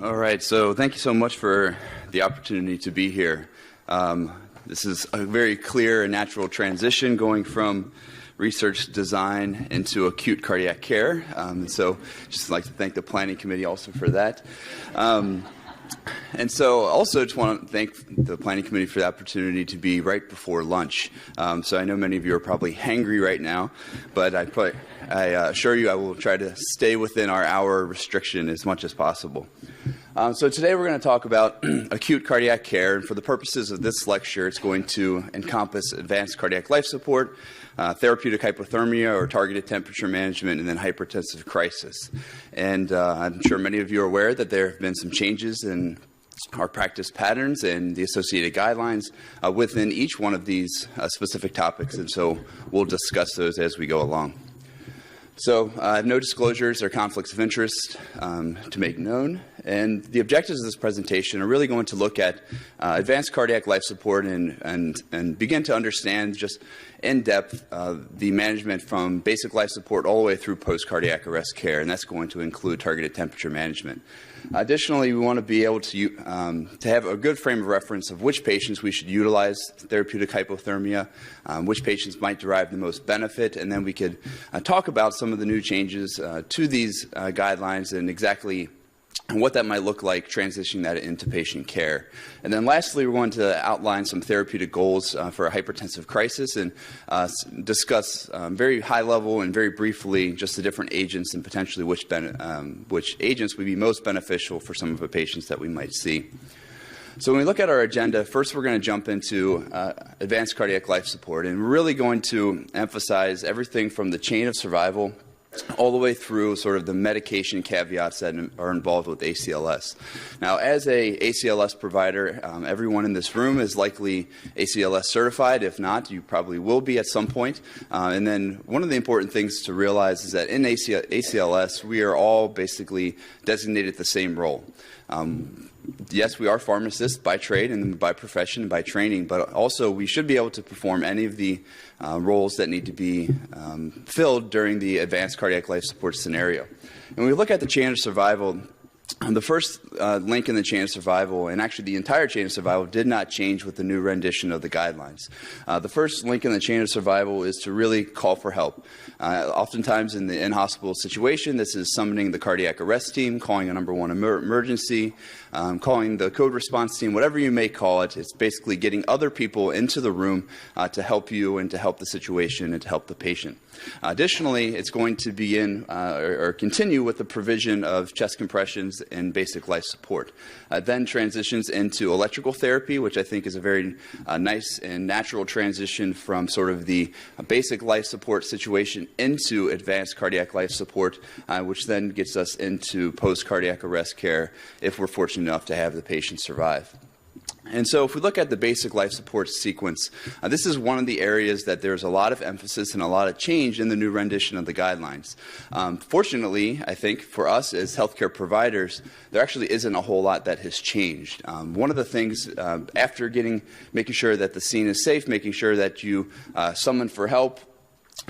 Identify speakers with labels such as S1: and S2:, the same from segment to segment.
S1: All right, so thank you so much for the opportunity to be here. This is a very clear and natural transition going from research design into acute cardiac care. So just like to thank the planning committee also for that. And so also just want to thank the planning committee for the opportunity to be right before lunch. So I know many of you are probably hangry right now, but I assure you I will try to stay within our hour restriction as much as possible. So today we're going to talk about acute cardiac care, and for the purposes of this lecture, it's going to encompass advanced cardiac life support, therapeutic hypothermia or targeted temperature management, and then hypertensive crisis. And I'm sure many of you are aware that there have been some changes in our practice patterns and the associated guidelines within each one of these specific topics, and so we'll discuss those as we go along. So I have no disclosures or conflicts of interest to make known, and the objectives of this presentation are really going to look at advanced cardiac life support and begin to understand just in depth the management from basic life support all the way through post-cardiac arrest care, and that's going to include targeted temperature management. Additionally, we want to be able to have a good frame of reference of which patients we should utilize therapeutic hypothermia, which patients might derive the most benefit, and then we could talk about some of the new changes to these guidelines and exactly what that might look like transitioning that into patient care. And then lastly, we're going to outline some therapeutic goals for a hypertensive crisis and discuss very high level and very briefly just the different agents and potentially which agents would be most beneficial for some of the patients that we might see. So when we look at our agenda, first we're going to jump into advanced cardiac life support, and we're really going to emphasize everything from the chain of survival all the way through sort of the medication caveats that are involved with ACLS. Now, as a ACLS provider, everyone in this room is likely ACLS certified. If not, you probably will be at some point. And then one of the important things to realize is that in ACLS, we are all basically designated the same role. Yes, we are pharmacists by trade and by profession and by training, but also we should be able to perform any of the roles that need to be filled during the advanced cardiac life support scenario. And when we look at the chain of survival, the first link in the chain of survival, and actually the entire chain of survival, did not change with the new rendition of the guidelines. The first link in the chain of survival is to really call for help. Oftentimes in the in-hospital situation, this is summoning the cardiac arrest team, calling a number one emergency, calling the code response team, whatever you may call it. It's basically getting other people into the room to help you and to help the situation and to help the patient. Additionally, it's going to begin or continue with the provision of chest compressions and basic life support. Then transitions into electrical therapy, which I think is a very nice and natural transition from sort of the basic life support situation into advanced cardiac life support, which then gets us into post-cardiac arrest care if we're fortunate enough to have the patient survive. And so if we look at the basic life support sequence, this is one of the areas that there's a lot of emphasis and a lot of change in the new rendition of the guidelines. Fortunately, I think for us as healthcare providers, there actually isn't a whole lot that has changed. One of the things after making sure that the scene is safe, making sure that you summon for help,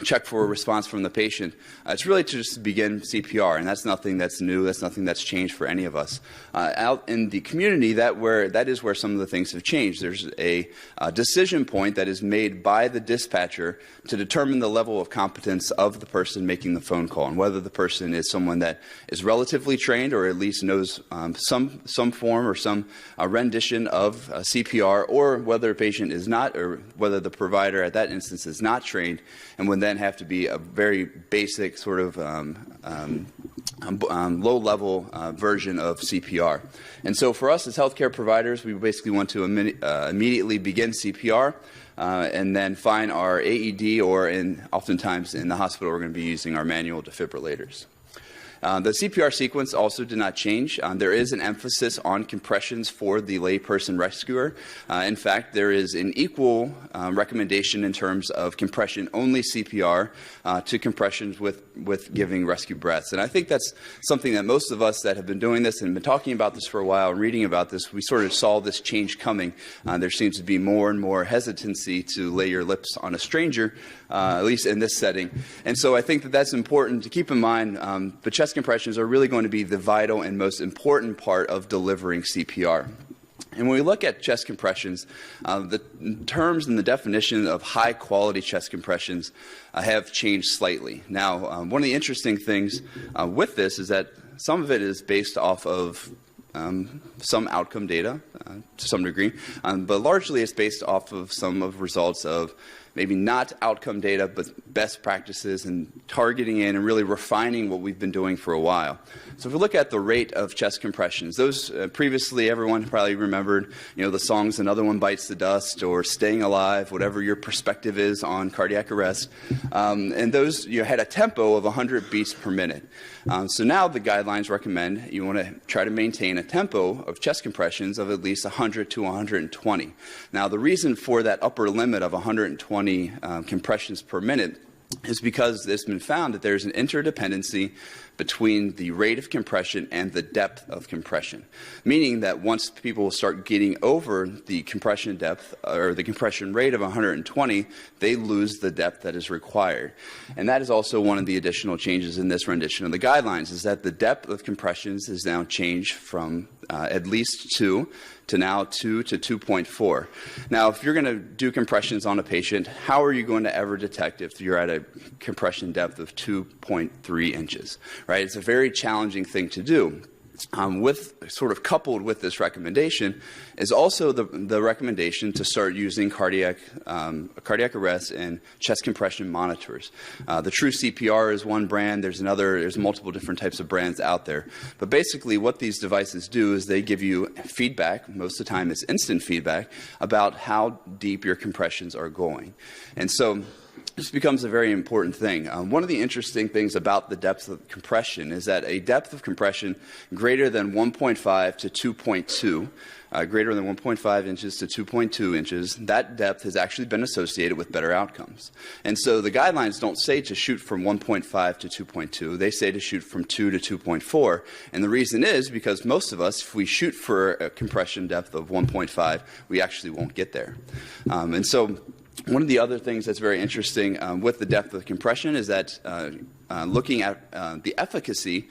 S1: check for a response from the patient, it's really to just begin CPR, and that's nothing that's new, that's nothing that's changed for any of us. Out in the community, that is where some of the things have changed. There's a decision point that is made by the dispatcher to determine the level of competence of the person making the phone call, and whether the person is someone that is relatively trained or at least knows some form or some rendition of CPR, or whether a patient is not, or whether the provider at that instance is not trained and would then have to be a very basic sort of low-level version of CPR. And so for us as healthcare providers, we basically want to immediately begin CPR and then find our AED, or oftentimes in the hospital we're going to be using our manual defibrillators. The CPR sequence also did not change. There is an emphasis on compressions for the layperson rescuer. In fact, there is an equal recommendation in terms of compression-only CPR to compressions with giving rescue breaths. And I think that's something that most of us that have been doing this and been talking about this for a while and reading about this, we sort of saw this change coming. There seems to be more and more hesitancy to lay your lips on a stranger, at least in this setting. And so I think that that's important to keep in mind. But chest chest compressions are really going to be the vital and most important part of delivering CPR. And when we look at chest compressions, the terms and the definition of high-quality chest compressions have changed slightly. Now, one of the interesting things with this is that some of it is based off of some outcome data to some degree, but largely it's based off of some of results of maybe not outcome data, but best practices and targeting in and really refining what we've been doing for a while. So if we look at the rate of chest compressions, those previously everyone probably remembered, the songs Another One Bites the Dust or Staying Alive, whatever your perspective is on cardiac arrest. And those, you had a tempo of 100 beats per minute. So now the guidelines recommend you want to try to maintain a tempo of chest compressions of at least 100 to 120. Now the reason for that upper limit of 120 compressions per minute is because it's been found that there's an interdependency between the rate of compression and the depth of compression, meaning that once people start getting over the compression depth or the compression rate of 120, they lose the depth that is required. And that is also one of the additional changes in this rendition of the guidelines, is that the depth of compressions is now changed from at least 2 to now 2 to 2.4. Now, if you're going to do compressions on a patient, how are you going to ever detect if you're at a compression depth of 2.3 inches, right? It's a very challenging thing to do. With sort of coupled with this recommendation is also the recommendation to start using cardiac arrest and chest compression monitors. The True CPR is one brand. There's multiple different types of brands out there. But basically what these devices do is they give you feedback, most of the time it's instant feedback, about how deep your compressions are going. And so this becomes a very important thing. One of the interesting things about the depth of compression is that a depth of compression greater than 1.5 to 2.2, greater than 1.5 inches to 2.2 inches, that depth has actually been associated with better outcomes. And so the guidelines don't say to shoot from 1.5 to 2.2, they say to shoot from 2 to 2.4. And the reason is because most of us, if we shoot for a compression depth of 1.5, we actually won't get there. And so one of the other things that's very interesting with the depth of compression is that looking at the efficacy,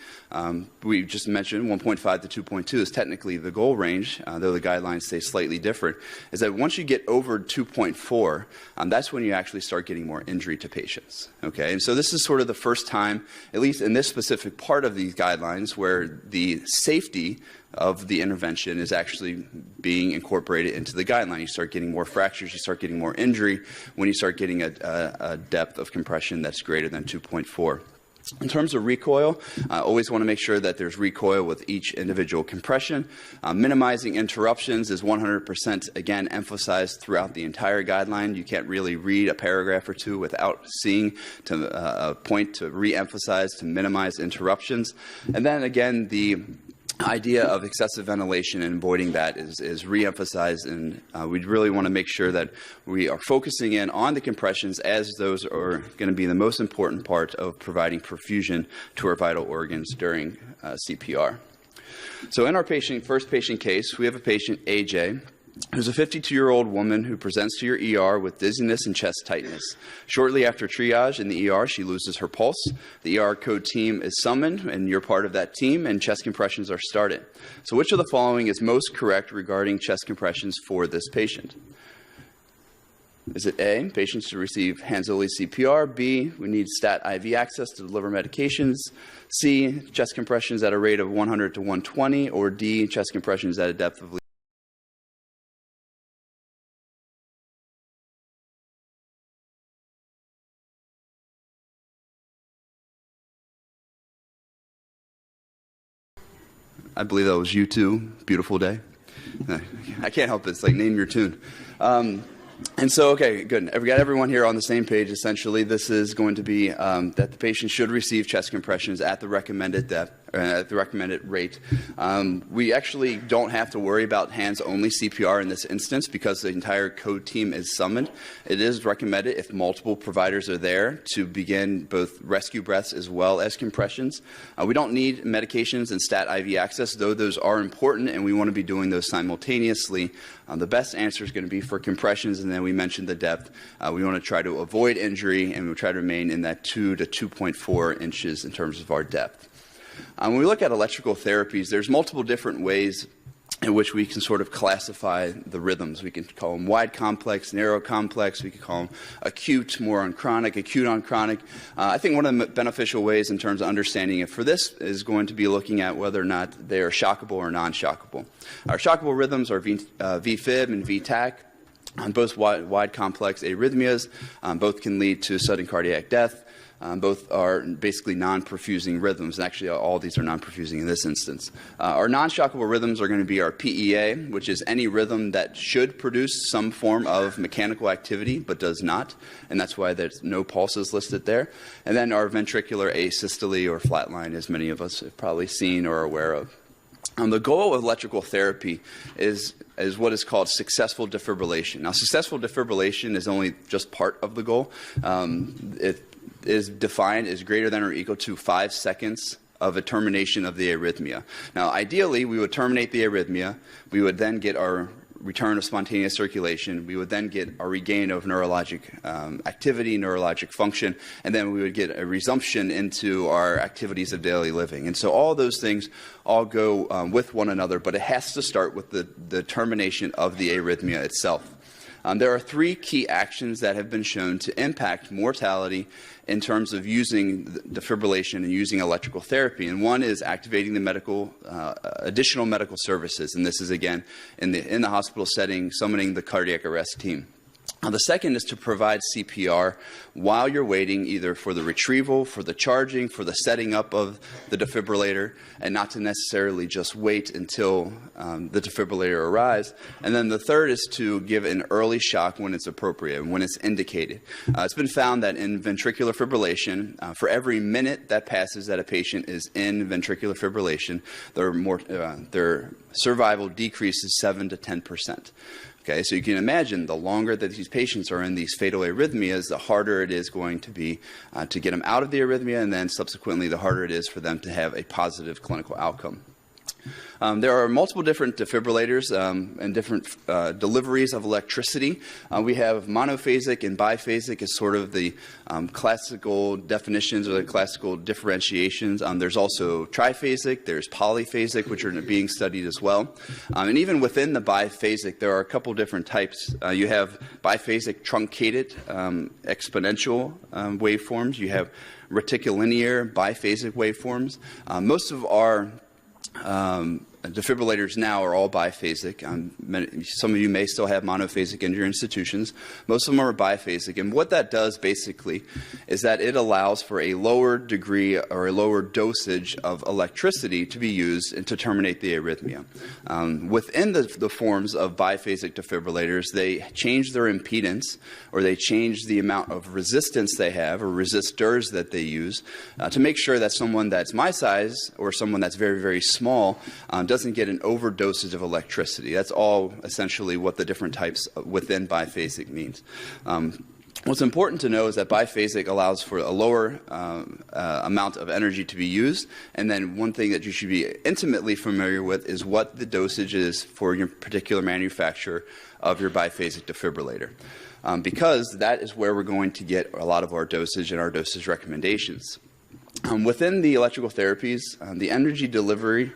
S1: we just mentioned 1.5 to 2.2 is technically the goal range, though the guidelines say slightly different, is that once you get over 2.4, that's when you actually start getting more injury to patients. Okay, and so this is sort of the first time, at least in this specific part of these guidelines, where the safety of the intervention is actually being incorporated into the guideline. You start getting more fractures, you start getting more injury when you start getting a depth of compression that's greater than 2.4. In terms of recoil, I always want to make sure that there's recoil with each individual compression. Minimizing interruptions is 100% again emphasized throughout the entire guideline. You can't really read a paragraph or two without seeing a point to re-emphasize to minimize interruptions. And then again, the idea of excessive ventilation and avoiding that is re-emphasized, and we really want to make sure that we are focusing in on the compressions, as those are going to be the most important part of providing perfusion to our vital organs during CPR. So in our first patient case, we have a patient, AJ, who's a 52-year-old woman who presents to your ER with dizziness and chest tightness. Shortly after triage in the ER, she loses her pulse. The ER code team is summoned, and you're part of that team, and chest compressions are started. So which of the following is most correct regarding chest compressions for this patient? Is it A, patients should receive hands-only CPR, B, we need stat IV access to deliver medications, C, chest compressions at a rate of 100 to 120, or D, chest compressions at a depth of I believe that was U2, Beautiful Day. I can't help it. It's like name your tune. And so, okay, good. We got everyone here on the same page, essentially. This is going to be that the patient should receive chest compressions at the recommended depth, at the recommended rate. We actually don't have to worry about hands-only CPR in this instance because the entire code team is summoned. It is recommended, if multiple providers are there, to begin both rescue breaths as well as compressions. We don't need medications and stat IV access, though those are important, and we want to be doing those simultaneously. The best answer is going to be for compressions, and then we mentioned the depth. We want to try to avoid injury, and we'll try to remain in that 2 to 2.4 inches in terms of our depth. When we look at electrical therapies, there's multiple different ways in which we can sort of classify the rhythms. We can call them wide complex, narrow complex. We can call them acute, more on chronic, acute on chronic. I think one of the beneficial ways in terms of understanding it for this is going to be looking at whether or not they are shockable or non-shockable. Our shockable rhythms are VFib and VTAC. Both wide complex arrhythmias. Both can lead to sudden cardiac death. Both are basically non-perfusing rhythms. And actually, all these are non-perfusing in this instance. Our non-shockable rhythms are going to be our PEA, which is any rhythm that should produce some form of mechanical activity but does not. And that's why there's no pulses listed there. And then our ventricular asystole or flatline, as many of us have probably seen or are aware of. The goal of electrical therapy is what is called successful defibrillation. Now, successful defibrillation is only just part of the goal. It is defined as greater than or equal to 5 seconds of a termination of the arrhythmia. Now, ideally, we would terminate the arrhythmia. We would then get our return of spontaneous circulation. We would then get a regain of neurologic activity, neurologic function, and then we would get a resumption into our activities of daily living. And so all those things all go with one another, but it has to start with the termination of the arrhythmia itself. There are 3 key actions that have been shown to impact mortality in terms of using defibrillation and using electrical therapy. And one is activating the additional medical services. And this is, again, in the hospital setting, summoning the cardiac arrest team. The second is to provide CPR while you're waiting either for the retrieval, for the charging, for the setting up of the defibrillator, and not to necessarily just wait until the defibrillator arrives. And then the third is to give an early shock when it's appropriate and when it's indicated. It's been found that in ventricular fibrillation, for every minute that passes that a patient is in ventricular fibrillation, their survival decreases 7 to 10%. Okay, so you can imagine the longer that these patients are in these fatal arrhythmias, the harder it is going to be to get them out of the arrhythmia, and then subsequently the harder it is for them to have a positive clinical outcome. There are multiple different defibrillators and different deliveries of electricity. We have monophasic and biphasic as sort of the classical definitions or the classical differentiations. There's also triphasic, there's polyphasic, which are being studied as well. And even within the biphasic, there are a couple different types. You have biphasic truncated exponential waveforms. You have reticilinear biphasic waveforms. Most of our defibrillators now are all biphasic. Some of you may still have monophasic in your institutions. Most of them are biphasic. And what that does basically is that it allows for a lower degree or a lower dosage of electricity to be used and to terminate the arrhythmia. Within the forms of biphasic defibrillators, they change their impedance or they change the amount of resistance they have or resistors that they use to make sure that someone that's my size or someone that's very, very small doesn't get an overdosage of electricity. That's all essentially what the different types within biphasic means. What's important to know is that biphasic allows for a lower amount of energy to be used, and then one thing that you should be intimately familiar with is what the dosage is for your particular manufacturer of your biphasic defibrillator, because that is where we're going to get a lot of our dosage and our dosage recommendations. Within the electrical therapies, the energy delivery,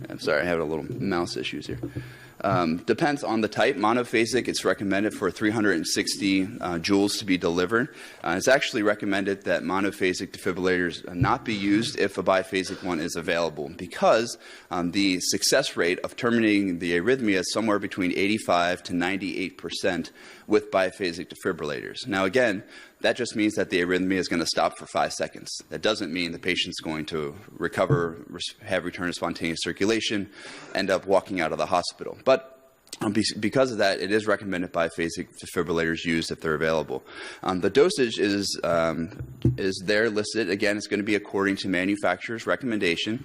S1: I'm sorry, I have a little mouse issues here. Depends on the type. Monophasic, it's recommended for 360 joules to be delivered. It's actually recommended that monophasic defibrillators not be used if a biphasic one is available because the success rate of terminating the arrhythmia is somewhere between 85 to 98% with biphasic defibrillators. Now again, that just means that the arrhythmia is going to stop for 5 seconds. That doesn't mean the patient's going to recover, have return of spontaneous circulation, end up walking out of the hospital. But because of that, it is recommended biphasic defibrillators used if they're available. The dosage is there listed. Again, it's going to be according to manufacturer's recommendation.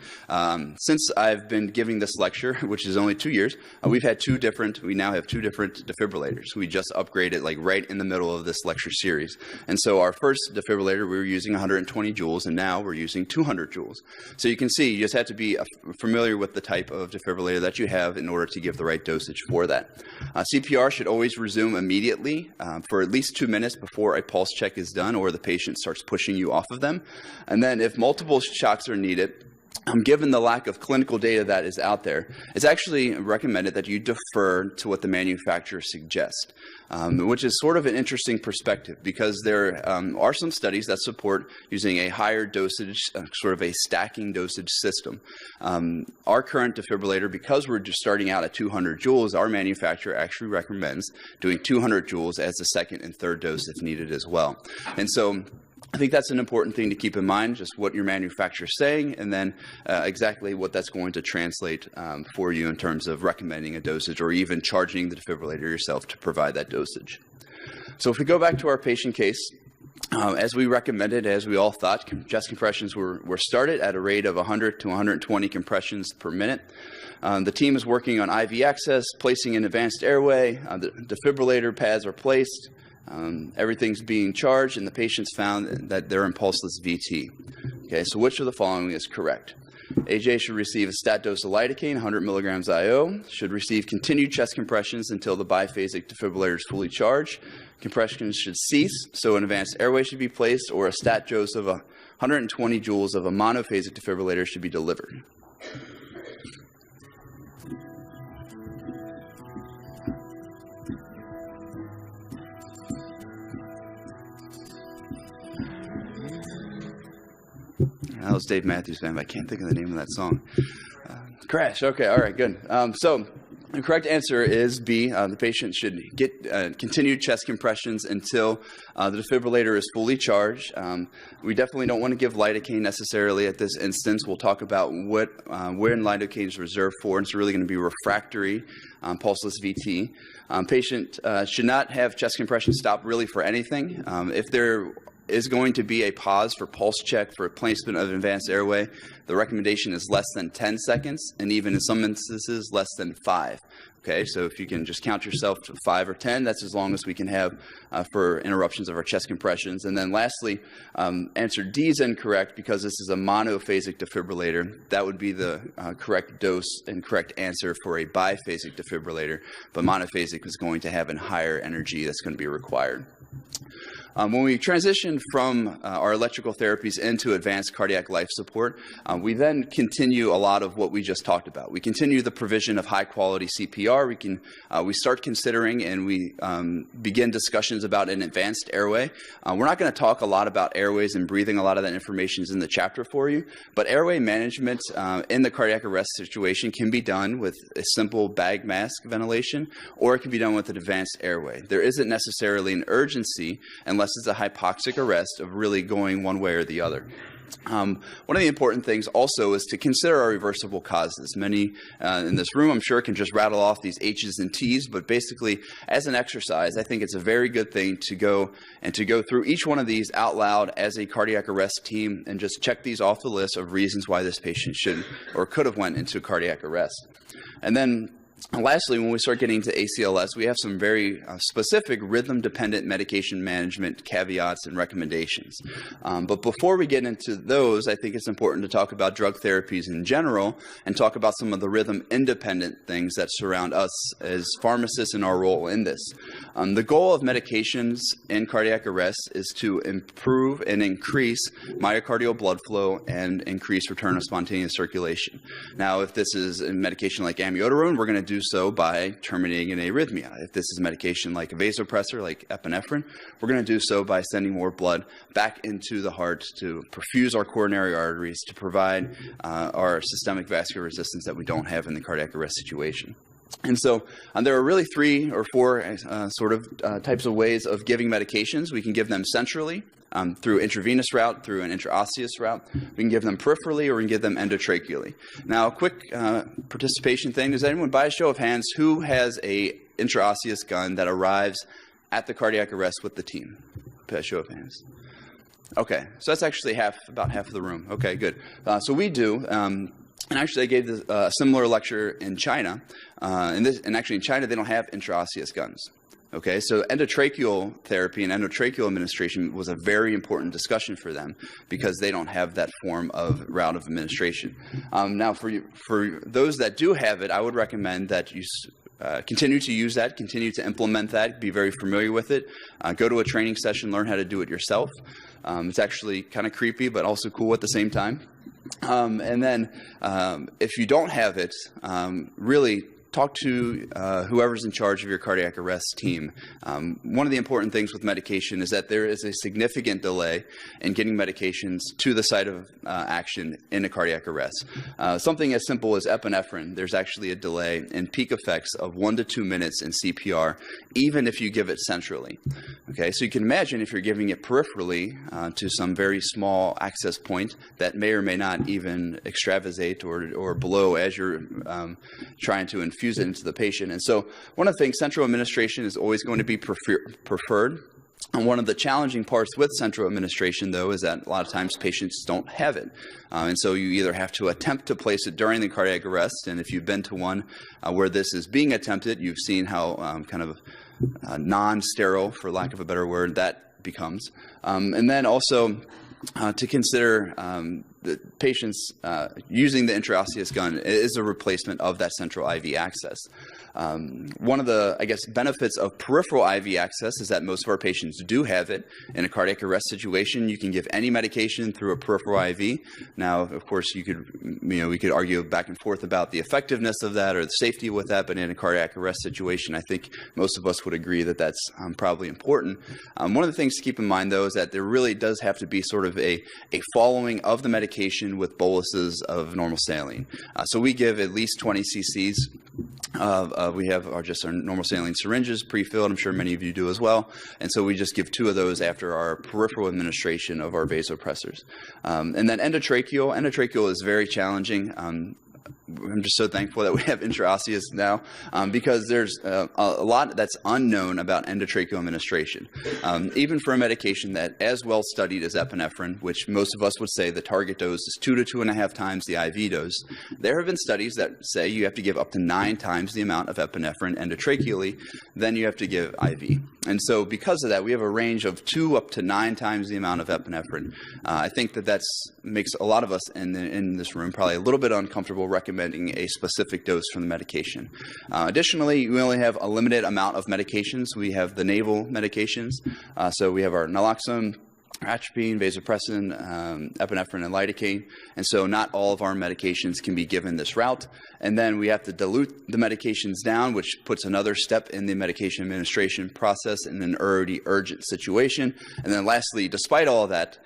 S1: Since I've been giving this lecture, which is only 2 years, we now have two different defibrillators. We just upgraded like right in the middle of this lecture series. And so our first defibrillator, we were using 120 joules, and now we're using 200 joules. So you can see, you just have to be familiar with the type of defibrillator that you have in order to give the right dosage for that. CPR should always resume immediately for at least 2 minutes before a pulse check is done or the patient starts pushing you off of them. And then if multiple shocks are needed, Given the lack of clinical data that is out there, it's actually recommended that you defer to what the manufacturer suggests, which is sort of an interesting perspective because there are some studies that support using a higher dosage, sort of a stacking dosage system. Our current defibrillator, because we're just starting out at 200 joules, our manufacturer actually recommends doing 200 joules as the second and third dose if needed as well. And so I think that's an important thing to keep in mind, just what your manufacturer is saying, and then exactly what that's going to translate for you in terms of recommending a dosage or even charging the defibrillator yourself to provide that dosage. So if we go back to our patient case, as we recommended, as we all thought, chest compressions were started at a rate of 100 to 120 compressions per minute. The team is working on IV access, placing an advanced airway. The defibrillator pads are placed. Everything's being charged, and the patient's found that they're in pulseless VT. Okay, so which of the following is correct? AJ should receive a stat dose of lidocaine, 100 milligrams IO, should receive continued chest compressions until the biphasic defibrillator is fully charged. Compressions should cease, so an advanced airway should be placed, or a stat dose of 120 joules of a monophasic defibrillator should be delivered. That was Dave Matthews Band, but I can't think of the name of that song. Crash. Okay. All right. Good. So the correct answer is B. The patient should get continued chest compressions until the defibrillator is fully charged. We definitely don't want to give lidocaine necessarily at this instance. We'll talk about when lidocaine is reserved for. It's really going to be refractory pulseless VT. Patient should not have chest compression stop really for anything. If there is going to be a pause for pulse check for placement of advanced airway, the recommendation is less than 10 seconds, and even in some instances, less than 5. Okay, so if you can just count yourself to 5 or 10, that's as long as we can have for interruptions of our chest compressions. And then lastly, answer D is incorrect because this is a monophasic defibrillator. That would be the correct dose and correct answer for a biphasic defibrillator, but monophasic is going to have a higher energy that's going to be required. When we transition from our electrical therapies into advanced cardiac life support, we then continue a lot of what we just talked about. We continue the provision of high-quality CPR. We start considering and we begin discussions about an advanced airway. We're not going to talk a lot about airways and breathing. A lot of that information is in the chapter for you. But airway management in the cardiac arrest situation can be done with a simple bag mask ventilation, or it can be done with an advanced airway. There isn't necessarily an urgency unless it's a hypoxic arrest of really going one way or the other. One of the important things also is to consider our reversible causes. Many in this room, I'm sure, can just rattle off these H's and T's, but basically, as an exercise, I think it's a very good thing to go through each one of these out loud as a cardiac arrest team and just check these off the list of reasons why this patient should or could have went into cardiac arrest. And then lastly, when we start getting to ACLS, we have some very specific rhythm-dependent medication management caveats and recommendations. But before we get into those, I think it's important to talk about drug therapies in general and talk about some of the rhythm-independent things that surround us as pharmacists and our role in this. The goal of medications in cardiac arrest is to improve and increase myocardial blood flow and increase return of spontaneous circulation. Now, if this is a medication like amiodarone, we're going to do so by terminating an arrhythmia. If this is medication like a vasopressor, like epinephrine, we're going to do so by sending more blood back into the heart to perfuse our coronary arteries to provide our systemic vascular resistance that we don't have in the cardiac arrest situation. And so there are really 3 or 4 types of ways of giving medications. We can give them centrally, through intravenous route, through an intraosseous route. We can give them peripherally, or we can give them endotracheally. Now, a quick participation thing. Does anyone, by a show of hands, who has a intraosseous gun that arrives at the cardiac arrest with the team? By a show of hands. Okay, so that's actually about half of the room. Okay, good. So we do. And actually, I gave a similar lecture in China. And actually, in China, they don't have intraosseous guns. Okay, so endotracheal therapy and endotracheal administration was a very important discussion for them because they don't have that form of route of administration. Now, for those that do have it, I would recommend that you continue to use that, continue to implement that, be very familiar with it. Go to a training session, learn how to do it yourself. It's actually kind of creepy, but also cool at the same time. And then if you don't have it, really talk to whoever's in charge of your cardiac arrest team. One of the important things with medication is that there is a significant delay in getting medications to the site of action in a cardiac arrest. Something as simple as epinephrine, there's actually a delay in peak effects of 1 to 2 minutes in CPR, even if you give it centrally. Okay, so you can imagine if you're giving it peripherally to some very small access point that may or may not even extravasate or blow as you're trying to infuse it into the patient. And so one of the things, central administration is always going to be preferred. And one of the challenging parts with central administration, though, is that a lot of times patients don't have it. And so you either have to attempt to place it during the cardiac arrest, and if you've been to one where this is being attempted, you've seen how kind of non-sterile, for lack of a better word, that becomes. And then also to consider the patients using the intraosseous gun is a replacement of that central IV access. One of the, I guess, benefits of peripheral IV access is that most of our patients do have it. In a cardiac arrest situation, you can give any medication through a peripheral IV. Now, of course, we could argue back and forth about the effectiveness of that or the safety with that, but in a cardiac arrest situation, I think most of us would agree that that's probably important. One of the things to keep in mind, though, is that there really does have to be sort of a following of the medication with boluses of normal saline. So we give at least 20 cc's. We have our normal saline syringes pre-filled. I'm sure many of you do as well. And so we just give 2 of those after our peripheral administration of our vasopressors. And then endotracheal is very challenging. I'm just so thankful that we have intraosseous now because there's a lot that's unknown about endotracheal administration. Even for a medication that as well studied as epinephrine, which most of us would say the target dose is 2 to 2.5 times the IV dose, there have been studies that say you have to give up to 9 times the amount of epinephrine endotracheally than you have to give IV. And so because of that, we have a range of 2 up to 9 times the amount of epinephrine. I think that makes a lot of us in this room probably a little bit uncomfortable recommending a specific dose from the medication. Additionally, we only have a limited amount of medications. We have the naval medications. So we have our naloxone, atropine, vasopressin, epinephrine, and lidocaine. And so not all of our medications can be given this route. And then we have to dilute the medications down, which puts another step in the medication administration process in an already urgent situation. And then lastly, despite all of that,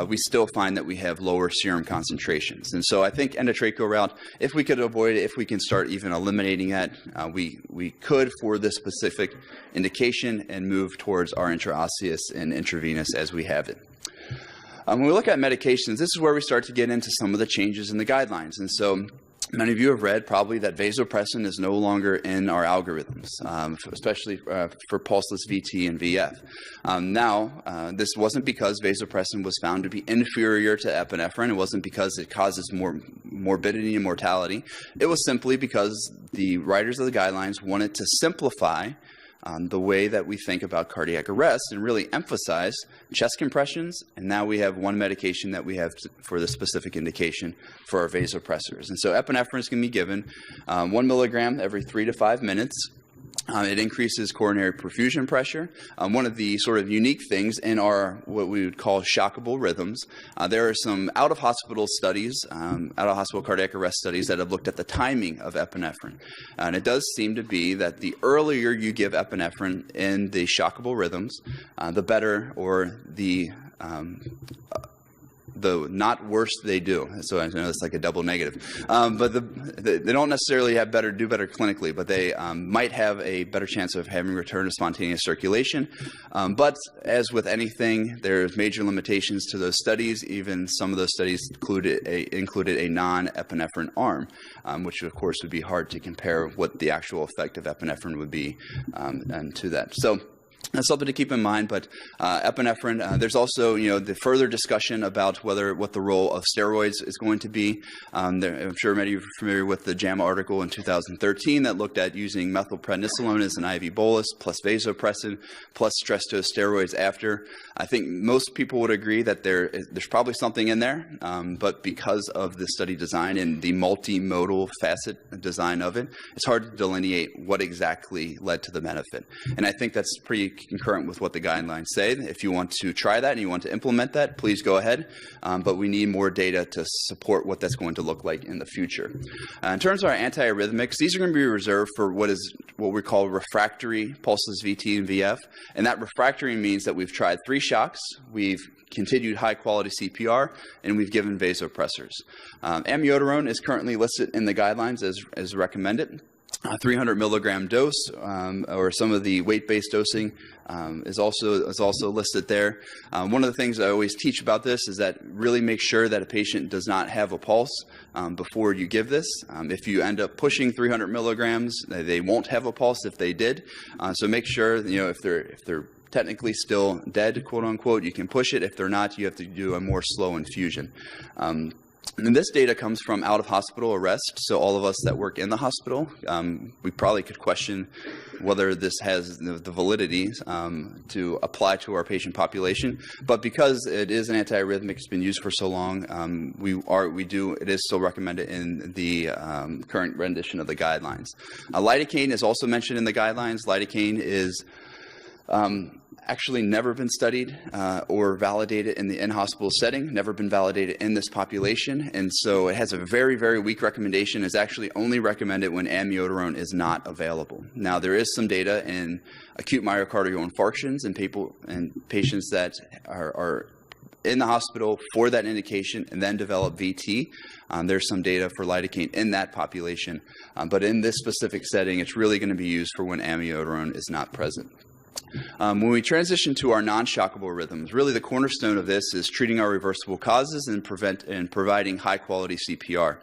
S1: we still find that we have lower serum concentrations. And so I think endotracheal route, if we could avoid it, if we can start even eliminating that, we could for this specific indication and move towards our intraosseous and intravenous as we have it. When we look at medications, this is where we start to get into some of the changes in the guidelines. And so many of you have read probably that vasopressin is no longer in our algorithms, especially for pulseless VT and VF. This wasn't because vasopressin was found to be inferior to epinephrine. It wasn't because it causes more morbidity and mortality. It was simply because the writers of the guidelines wanted to simplify the way that we think about cardiac arrest and really emphasize chest compressions. And now we have one medication that we have for the specific indication for our vasopressors. And so epinephrine is going to be given 1 milligram every 3 to 5 minutes. It increases coronary perfusion pressure. One of the sort of unique things in our what we would call shockable rhythms, there are some out-of-hospital studies, out-of-hospital cardiac arrest studies that have looked at the timing of epinephrine. And it does seem to be that the earlier you give epinephrine in the shockable rhythms, the better, or the not worse they do. So I know it's like a double negative. But they don't necessarily do better clinically, but they might have a better chance of having return to spontaneous circulation. But as with anything, there's major limitations to those studies. Even some of those studies included a non-epinephrine arm, which of course would be hard to compare what the actual effect of epinephrine would be and to that. So that's something to keep in mind, but epinephrine, there's also, the further discussion about what the role of steroids is going to be. I'm sure many of you are familiar with the JAMA article in 2013 that looked at using methylprednisolone as an IV bolus, plus vasopressin, plus stress dose steroids after. I think most people would agree that there's probably something in there, but because of the study design and the multimodal facet design of it, it's hard to delineate what exactly led to the benefit. And I think that's pretty very concurrent with what the guidelines say. If you want to try that and you want to implement that, please go ahead. But we need more data to support what that's going to look like in the future. In terms of our antiarrhythmics, these are going to be reserved for what we call refractory pulses VT and VF. And that refractory means that we've tried 3 shocks, we've continued high-quality CPR, and we've given vasopressors. Amiodarone is currently listed in the guidelines as recommended. 300 milligram dose, or some of the weight-based dosing is also listed there. One of the things I always teach about this is that really make sure that a patient does not have a pulse before you give this. If you end up pushing 300 milligrams, they won't have a pulse if they did. So make sure, if they're technically still dead, quote unquote, you can push it. If they're not, you have to do a more slow infusion. And this data comes from out-of-hospital arrest, so all of us that work in the hospital, we probably could question whether this has the validity to apply to our patient population. But because it is an antiarrhythmic, it's been used for so long, it is still recommended in the current rendition of the guidelines. Lidocaine is also mentioned in the guidelines. Lidocaine is actually never been studied or validated in the in-hospital setting, never been validated in this population, and so it has a very, very weak recommendation. It's actually only recommended when amiodarone is not available. Now, there is some data in acute myocardial infarctions in patients that are in the hospital for that indication and then develop VT. There's some data for lidocaine in that population, but in this specific setting, it's really going to be used for when amiodarone is not present. When we transition to our non-shockable rhythms, really the cornerstone of this is treating our reversible causes and providing high-quality CPR.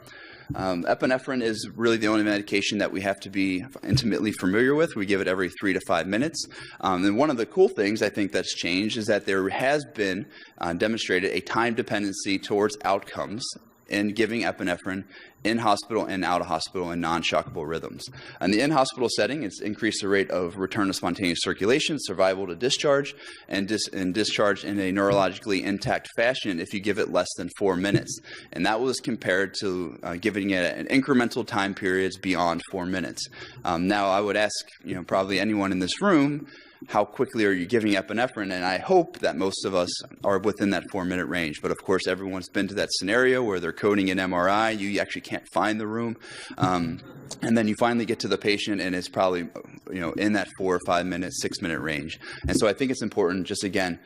S1: Epinephrine is really the only medication that we have to be intimately familiar with. We give it every 3 to 5 minutes. And one of the cool things I think that's changed is that there has been demonstrated a time dependency towards outcomes in giving epinephrine in hospital and out of hospital in non-shockable rhythms. In the in-hospital setting, it's increased the rate of return to spontaneous circulation, survival to discharge, and discharge in a neurologically intact fashion if you give it less than 4 minutes. And that was compared to giving it at incremental time periods beyond 4 minutes. Now, I would ask, probably anyone in this room, how quickly are you giving epinephrine? And I hope that most of us are within that 4-minute range. But of course, everyone's been to that scenario where they're coding an MRI, you actually can't find the room. And then you finally get to the patient and it's probably, in that 4 or 5 minute, 6-minute range. And so I think it's important, just again,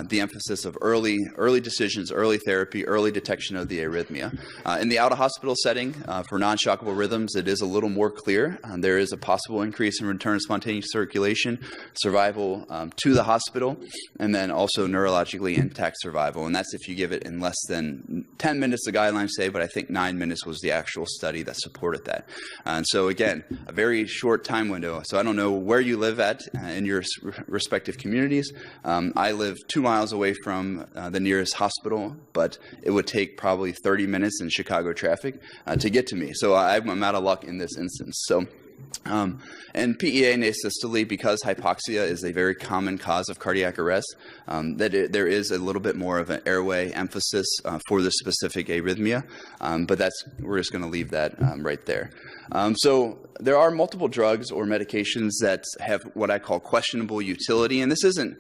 S1: the emphasis of early decisions, early therapy, early detection of the arrhythmia. In the out-of-hospital setting, for non-shockable rhythms, it is a little more clear. There is a possible increase in return to spontaneous circulation, survival to the hospital, and then also neurologically intact survival. And that's if you give it in less than 10 minutes, the guidelines say, but I think 9 minutes was the actual study that supported that. And so again, a very short time window. So I don't know where you live at in your respective communities. I live 2 miles away from the nearest hospital, but it would take probably 30 minutes in Chicago traffic to get to me. So I'm out of luck in this instance. So. And PEA and asystole, because hypoxia is a very common cause of cardiac arrest, there is a little bit more of an airway emphasis for this specific arrhythmia, but we're just going to leave that right there. So there are multiple drugs or medications that have what I call questionable utility, and this isn't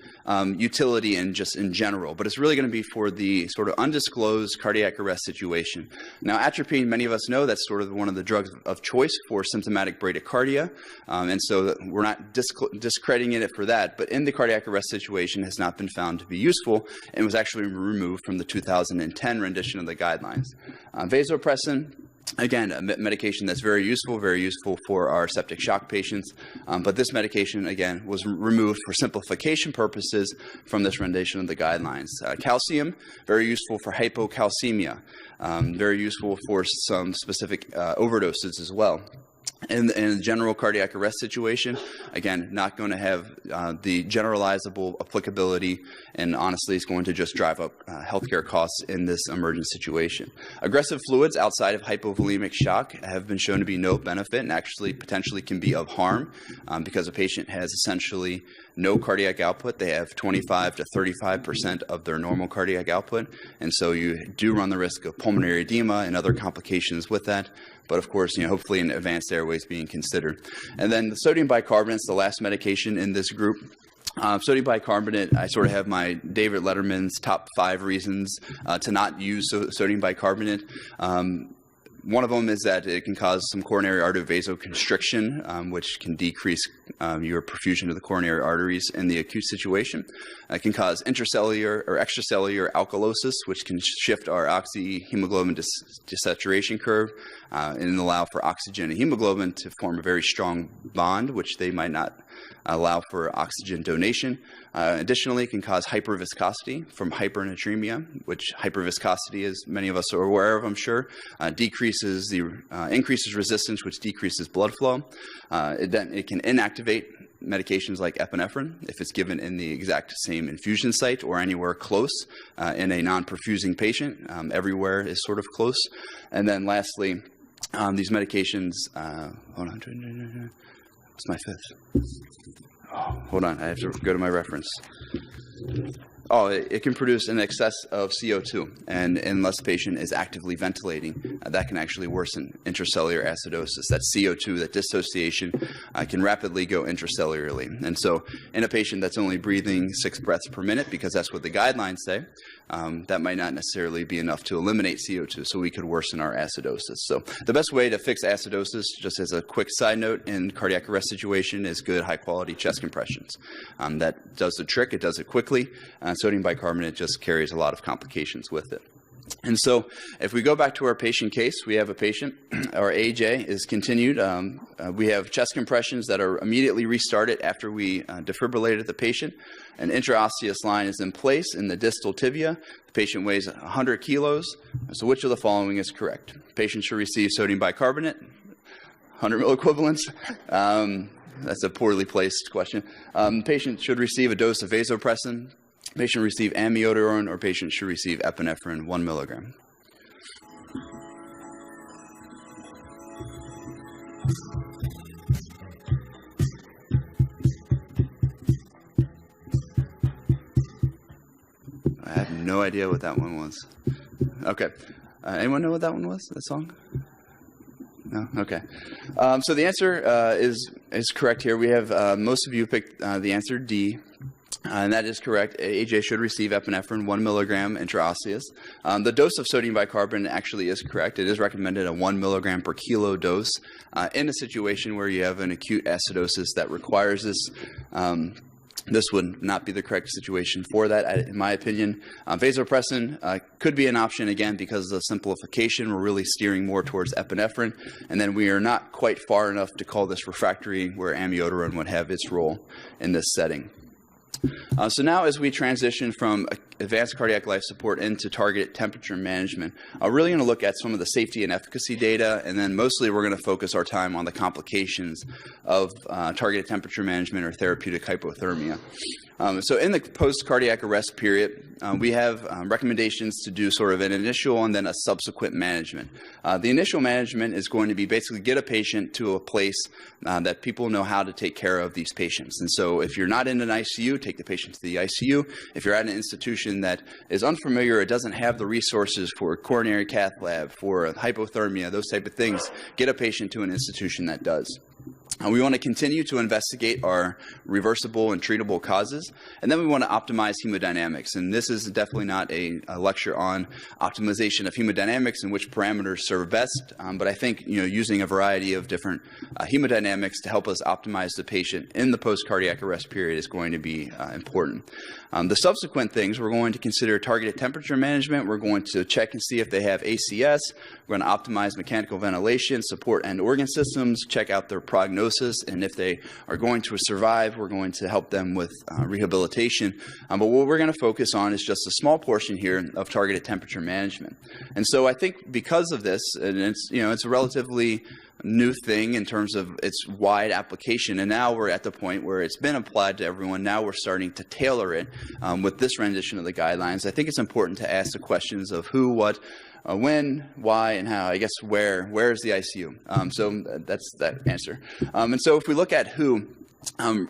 S1: utility in general, but it's really going to be for the sort of undisclosed cardiac arrest situation. Now, atropine, many of us know that's sort of one of the drugs of choice for symptomatic bradycardia, and so we're not discrediting it for that, but in the cardiac arrest situation has not been found to be useful and was actually removed from the 2010 rendition of the guidelines. Vasopressin, again, a medication that's very useful for our septic shock patients, but this medication, again, was removed for simplification purposes from this rendition of the guidelines. Calcium, very useful for hypocalcemia, very useful for some specific overdoses as well. In a general cardiac arrest situation, again, not going to have the generalizable applicability, and honestly, it's going to just drive up healthcare costs in this emergent situation. Aggressive fluids outside of hypovolemic shock have been shown to be no benefit and actually potentially can be of harm because a patient has essentially no cardiac output. They have 25 to 35% of their normal cardiac output, and so you do run the risk of pulmonary edema and other complications with that. But of course, hopefully an advanced airways being considered. And then the sodium bicarbonate is the last medication in this group. Sodium bicarbonate, I sort of have my David Letterman's top 5 reasons to not use sodium bicarbonate. One of them is that it can cause some coronary artery vasoconstriction, which can decrease your perfusion to the coronary arteries in the acute situation. It can cause intracellular or extracellular alkalosis, which can shift our oxyhemoglobin desaturation curve and allow for oxygen and hemoglobin to form a very strong bond, which they might not allow for oxygen donation. Additionally, it can cause hyperviscosity from hypernatremia, which hyperviscosity, as many of us are aware of, I'm sure, increases resistance, which decreases blood flow. It can inactivate medications like epinephrine if it's given in the exact same infusion site or anywhere close in a non-perfusing patient. Everywhere is sort of close. And then lastly, these medications, hold on, what's my 5th? Oh, hold on, I have to go to my reference. Oh, it can produce an excess of CO2, and unless the patient is actively ventilating, that can actually worsen intracellular acidosis. That CO2, that dissociation, can rapidly go intracellularly. And so in a patient that's only breathing 6 breaths per minute, because that's what the guidelines say, that might not necessarily be enough to eliminate CO2, so we could worsen our acidosis. So the best way to fix acidosis, just as a quick side note, in cardiac arrest situation is good high-quality chest compressions. That does the trick. It does it quickly. Sodium bicarbonate just carries a lot of complications with it. And so if we go back to our patient case, we have a patient, our AJ is continued. We have chest compressions that are immediately restarted after we defibrillated the patient. An intraosseous line is in place in the distal tibia. The patient weighs 100 kilos. So which of the following is correct? Patient should receive sodium bicarbonate, 100 milliequivalents. That's a poorly placed question. Patient should receive a dose of vasopressin. Patient receive amiodarone, or patient should receive epinephrine 1 milligram. I have no idea what that one was. Okay. Anyone know what that one was, that song? No? Okay. So the answer is correct here. We have, most of you picked the answer D. And that is correct. AJ should receive epinephrine 1 milligram intraosseous. The dose of sodium bicarbonate actually is correct. It is recommended a 1 milligram per kilo dose in a situation where you have an acute acidosis that requires this. This would not be the correct situation for that, in my opinion. Vasopressin could be an option, again, because of the simplification. We're really steering more towards epinephrine. And then we are not quite far enough to call this refractory, where amiodarone would have its role in this setting. So now as we transition from advanced cardiac life support into targeted temperature management, we're really going to look at some of the safety and efficacy data, and then mostly we're going to focus our time on the complications of targeted temperature management or therapeutic hypothermia. So in the post-cardiac arrest period, we have recommendations to do sort of an initial and then a subsequent management. The initial management is going to be basically get a patient to a place that people know how to take care of these patients. And so if you're not in an ICU, take the patient to the ICU. If you're at an institution that is unfamiliar, it doesn't have the resources for coronary cath lab, for hypothermia, those type of things, get a patient to an institution that does. We want to continue to investigate our reversible and treatable causes, and then we want to optimize hemodynamics. And this is definitely not a lecture on optimization of hemodynamics and which parameters serve best, but I think using a variety of different hemodynamics to help us optimize the patient in the post-cardiac arrest period is going to be important. The subsequent things, we're going to consider targeted temperature management. We're going to check and see if they have ACS. We're going to optimize mechanical ventilation, support end organ systems, check out their prognosis, and if they are going to survive, we're going to help them with rehabilitation. But what we're going to focus on is just a small portion here of targeted temperature management. And so I think because of this, and it's a relatively new thing in terms of its wide application, and now we're at the point where it's been applied to everyone. Now we're starting to tailor it with this rendition of the guidelines. I think it's important to ask the questions of who, what, when, why, and how. I guess where is the ICU? So that's that answer. And so if we look at who,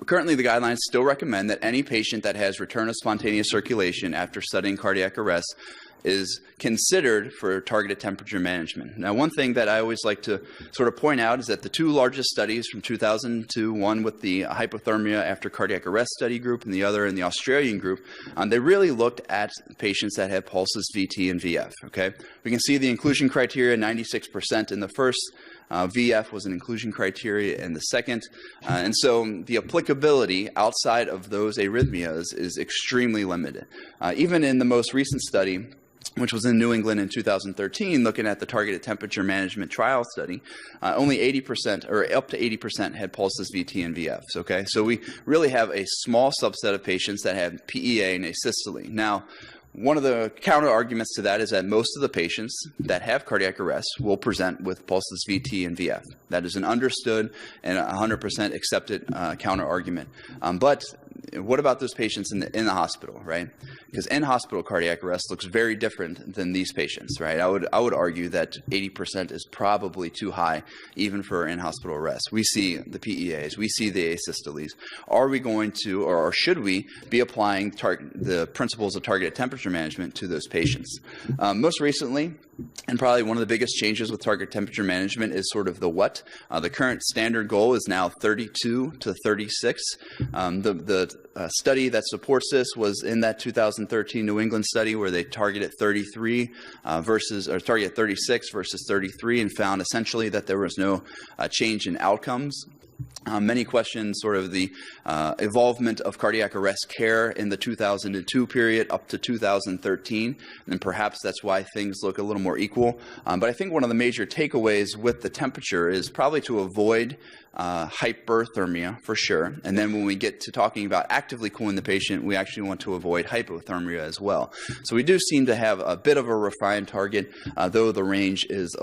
S1: currently the guidelines still recommend that any patient that has return of spontaneous circulation after studying cardiac arrest is considered for targeted temperature management. Now, one thing that I always like to sort of point out is that the two largest studies from 2002, one with the hypothermia after cardiac arrest study group and the other in the Australian group, they really looked at patients that had pulses VT and VF, okay? We can see the inclusion criteria, 96% in the first, VF was an inclusion criteria in the second, and so the applicability outside of those arrhythmias is extremely limited. Even in the most recent study, which was in New England in 2013, looking at the targeted temperature management trial study, only 80% or up to 80% had pulses VT and VFs, okay? So we really have a small subset of patients that have PEA and asystole. Now, one of the counter arguments to that is that most of the patients that have cardiac arrest will present with pulses VT and VF. That is an understood and 100% accepted counter argument. But what about those patients in the hospital, right? Because in-hospital cardiac arrest looks very different than these patients, right? I would argue that 80% is probably too high, even for in-hospital arrest. We see the PEAs, we see the asystoles. Are we going to, or should we, be applying the principles of targeted temperature management to those patients? Most recently, and probably one of the biggest changes with target temperature management is sort of the what. The current standard goal is now 32 to 36. The study that supports this was in that 2013 New England study where they targeted 33 targeted 36 versus 33 and found essentially that there was no change in outcomes. Many question sort of the evolvement of cardiac arrest care in the 2002 period up to 2013, and perhaps that's why things look a little more equal. But I think one of the major takeaways with the temperature is probably to avoid hyperthermia for sure. And then when we get to talking about actively cooling the patient, we actually want to avoid hypothermia as well. So we do seem to have a bit of a refined target, though the range is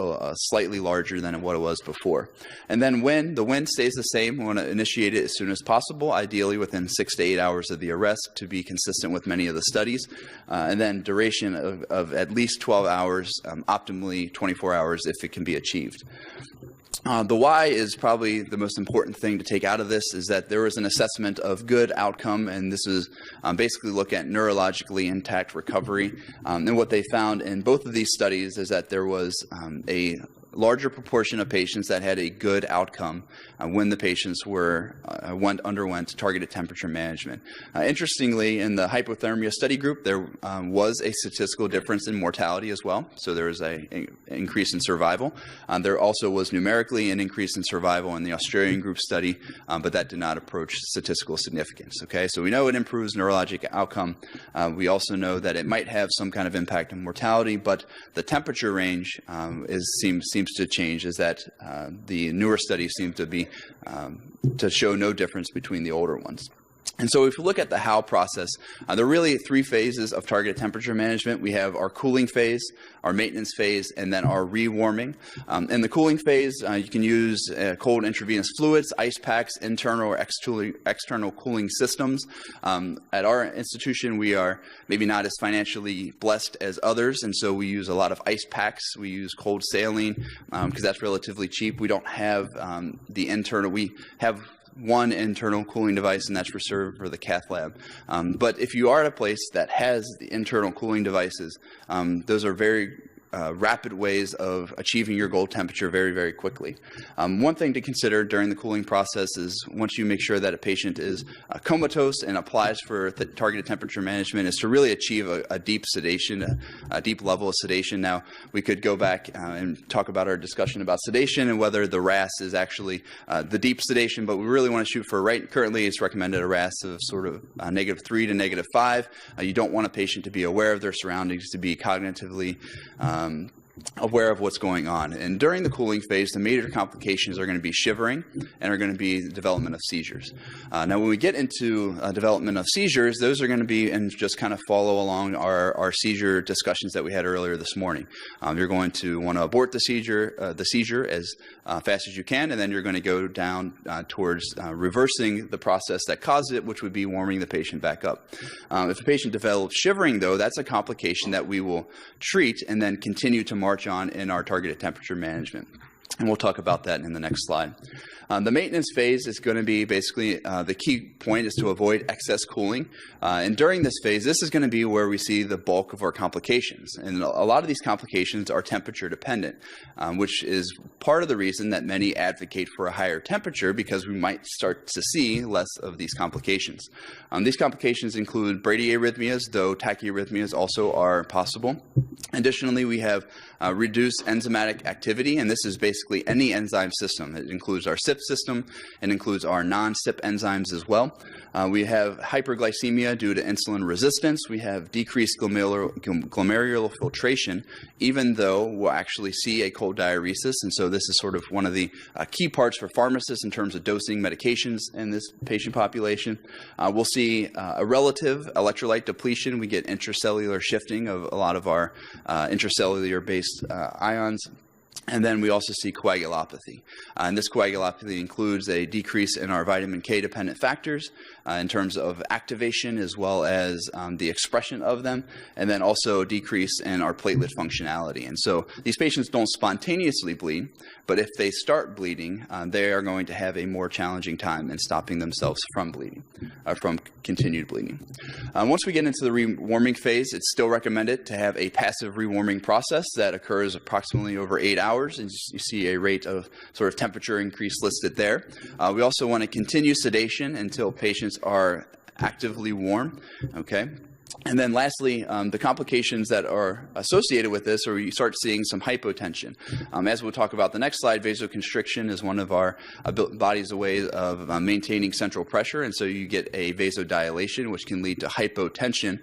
S1: slightly larger than what it was before. And then when the wind stays the same, we want to initiate it as soon as possible, ideally within 6 to 8 hours of the arrest to be consistent with many of the studies. And then duration of at least 12 hours, optimally 24 hours if it can be achieved. The why is probably the most important thing to take out of this, is that there was an assessment of good outcome, and this is basically look at neurologically intact recovery. And what they found in both of these studies is that there was a larger proportion of patients that had a good outcome when the patients underwent targeted temperature management. Interestingly, in the hypothermia study group, there was a statistical difference in mortality as well. So there was an increase in survival. There also was numerically an increase in survival in the Australian group study, but that did not approach statistical significance. Okay, so we know it improves neurologic outcome. We also know that it might have some kind of impact on mortality, but the temperature range seems to change, is that the newer studies seem to be to show no difference between the older ones. And so if you look at the how process, there are really 3 phases of targeted temperature management. We have our cooling phase, our maintenance phase, and then our rewarming. In the cooling phase, you can use cold intravenous fluids, ice packs, internal or external cooling systems. At our institution, we are maybe not as financially blessed as others, and so we use a lot of ice packs. We use cold saline because that's relatively cheap. We don't have the internal. We have one internal cooling device, and that's reserved for the cath lab. But if you are at a place that has the internal cooling devices, those are very rapid ways of achieving your goal temperature very, very quickly. One thing to consider during the cooling process is once you make sure that a patient is comatose and applies for targeted temperature management, is to really achieve a deep sedation, a deep level of sedation. Now, we could go back and talk about our discussion about sedation and whether the RASS is actually the deep sedation, but we really want to shoot for currently it's recommended a RASS of sort of -3 to -5. You don't want a patient to be aware of their surroundings, to be cognitively aware of what's going on. And during the cooling phase, the major complications are going to be shivering and are going to be the development of seizures. Now, when we get into development of seizures, those are going to be and just kind of follow along our seizure discussions that we had earlier this morning. You're going to want to abort the seizure as fast as you can, and then you're going to go down towards reversing the process that caused it, which would be warming the patient back up. If a patient develops shivering, though, that's a complication that we will treat and then continue to march on in our targeted temperature management. And we'll talk about that in the next slide. The maintenance phase is going to be basically the key point is to avoid excess cooling. And during this phase, this is going to be where we see the bulk of our complications. And a lot of these complications are temperature dependent, which is part of the reason that many advocate for a higher temperature, because we might start to see less of these complications. These complications include bradyarrhythmias, though tachyarrhythmias also are possible. Additionally, we have reduced enzymatic activity, and this is basically any enzyme system. It includes our CYP system, and includes our non-CYP enzymes as well. We have hyperglycemia due to insulin resistance. We have decreased glomerular filtration, even though we'll actually see a cold diuresis. And so this is sort of one of the key parts for pharmacists in terms of dosing medications in this patient population. We'll see a relative electrolyte depletion. We get intracellular shifting of a lot of our intracellular-based ions. And then we also see coagulopathy. And this coagulopathy includes a decrease in our vitamin K dependent factors in terms of activation as well as the expression of them, and then also decrease in our platelet functionality. And so these patients don't spontaneously bleed, but if they start bleeding, they are going to have a more challenging time in stopping themselves from bleeding, from continued bleeding. Once we get into the rewarming phase, it's still recommended to have a passive rewarming process that occurs approximately over 8 hours, and you see a rate of sort of temperature increase listed there. We also want to continue sedation until patients are actively warm, okay? And then lastly, the complications that are associated with this, or you start seeing some hypotension. As we'll talk about the next slide, vasoconstriction is one of our body's way of maintaining central pressure, and so you get a vasodilation, which can lead to hypotension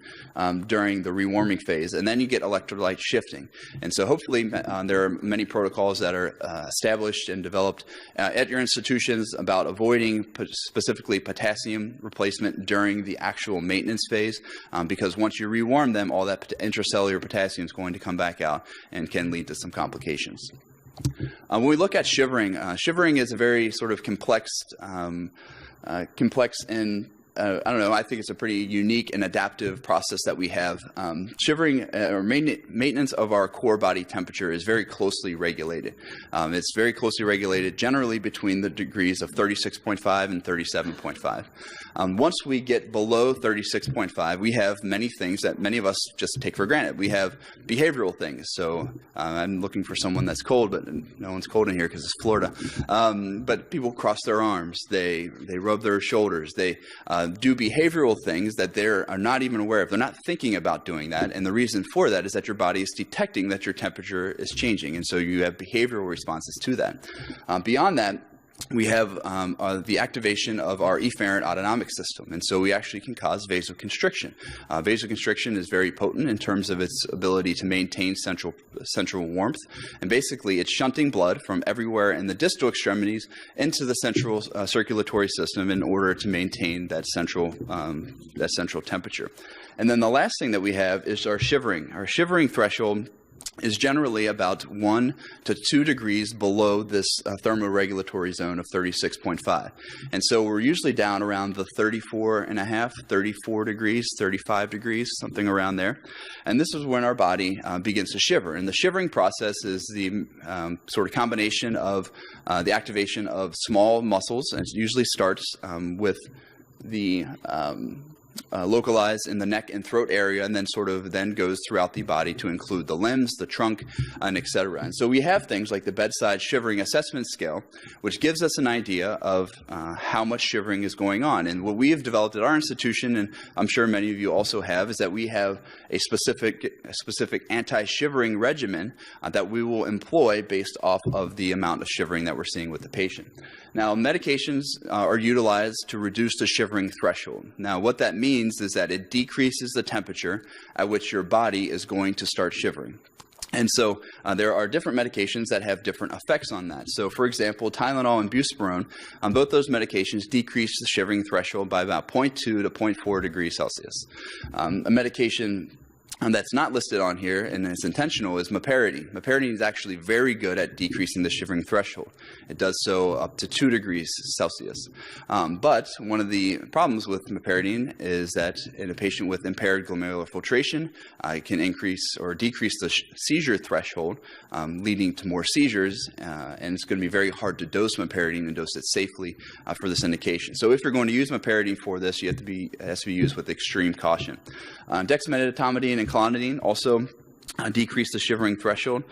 S1: during the rewarming phase, and then you get electrolyte shifting. And so hopefully there are many protocols that are established and developed at your institutions about avoiding specifically potassium replacement during the actual maintenance phase, because once you rewarm them, all that intracellular potassium is going to come back out and can lead to some complications. When we look at shivering, shivering is a very sort of complex and I don't know, I think it's a pretty unique and adaptive process that we have. Shivering or maintenance of our core body temperature is very closely regulated. It's very closely regulated generally between the degrees of 36.5 and 37.5. Once we get below 36.5, we have many things that many of us just take for granted. We have behavioral things. So I'm looking for someone that's cold, but no one's cold in here because it's Florida. But people cross their arms. They rub their shoulders. They do behavioral things that they are not even aware of. They're not thinking about doing that. And the reason for that is that your body is detecting that your temperature is changing. And so you have behavioral responses to that. Beyond that, we have the activation of our efferent autonomic system, and so we actually can cause vasoconstriction. Vasoconstriction is very potent in terms of its ability to maintain central warmth, and basically it's shunting blood from everywhere in the distal extremities into the central circulatory system in order to maintain that central temperature. And then the last thing that we have is our shivering. Our shivering threshold is generally about 1 to 2 degrees below this thermoregulatory zone of 36.5. And so we're usually down around the 34.5, 34 degrees, 35 degrees, something around there. And this is when our body begins to shiver. And the shivering process is the sort of combination of the activation of small muscles, and it usually starts with the localized in the neck and throat area, and then sort of then goes throughout the body to include the limbs, the trunk, and etc. And so we have things like the bedside shivering assessment scale, which gives us an idea of how much shivering is going on. And what we have developed at our institution, and I'm sure many of you also have, is that we have a specific anti-shivering regimen that we will employ based off of the amount of shivering that we're seeing with the patient. Now, medications are utilized to reduce the shivering threshold. Now, what that means is that it decreases the temperature at which your body is going to start shivering. And so there are different medications that have different effects on that. So, for example, Tylenol and Buspirone, both those medications decrease the shivering threshold by about 0.2 to 0.4 degrees Celsius. A medication that's not listed on here, and it's intentional, is meperidine. Meperidine is actually very good at decreasing the shivering threshold. It does so up to 2 degrees Celsius. But one of the problems with meperidine is that in a patient with impaired glomerular filtration, it can increase or decrease the seizure threshold, leading to more seizures, and it's going to be very hard to dose meperidine and dose it safely for this indication. So if you're going to use meperidine for this, it has to be used with extreme caution. Dexmedetomidine and clonidine also decrease the shivering threshold.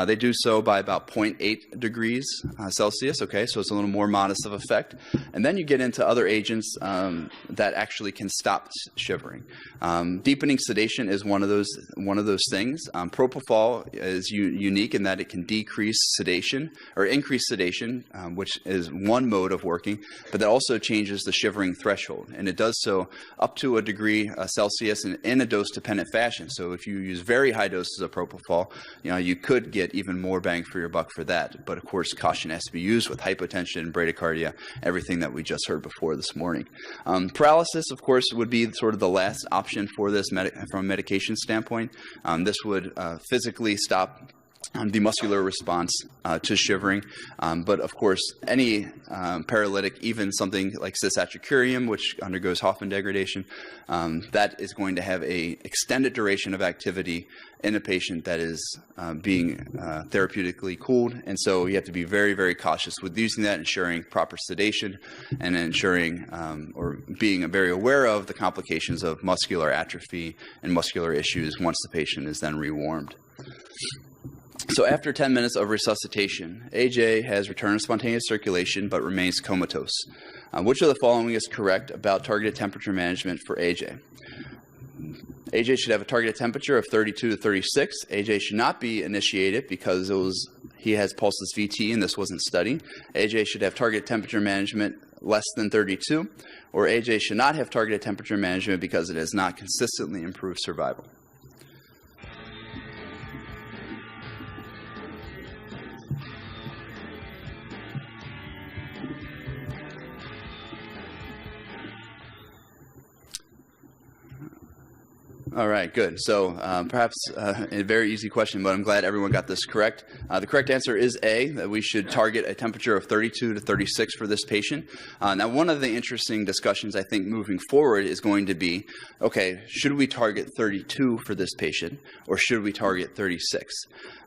S1: They do so by about 0.8 degrees Celsius, okay, so it's a little more modest of effect. And then you get into other agents that actually can stop shivering. Deepening sedation is one of those things. Propofol is unique in that it can decrease sedation or increase sedation, which is one mode of working, but that also changes the shivering threshold, and it does so up to a degree Celsius in a dose-dependent fashion. So if you use very high doses of propofol, you could get even more bang for your buck for that. But of course, caution has to be used with hypotension, bradycardia, everything that we just heard before this morning. Paralysis, of course, would be sort of the last option for this from a medication standpoint. This would physically stop the muscular response to shivering. But of course, any paralytic, even something like cisatricurium, which undergoes Hoffman degradation, that is going to have a extended duration of activity in a patient that is being therapeutically cooled. And so you have to be very, very cautious with using that, ensuring proper sedation and ensuring or being very aware of the complications of muscular atrophy and muscular issues once the patient is then rewarmed. So after 10 minutes of resuscitation, AJ has return of spontaneous circulation but remains comatose. Which of the following is correct about targeted temperature management for AJ? AJ should have a targeted temperature of 32 to 36. AJ should not be initiated because he has pulseless VT and this wasn't studied. AJ should have targeted temperature management less than 32, or AJ should not have targeted temperature management because it has not consistently improved survival. All right, good. So perhaps a very easy question, but I'm glad everyone got this correct. The correct answer is A, that we should target a temperature of 32 to 36 for this patient. Now, one of the interesting discussions I think moving forward is going to be, okay, should we target 32 for this patient, or should we target 36?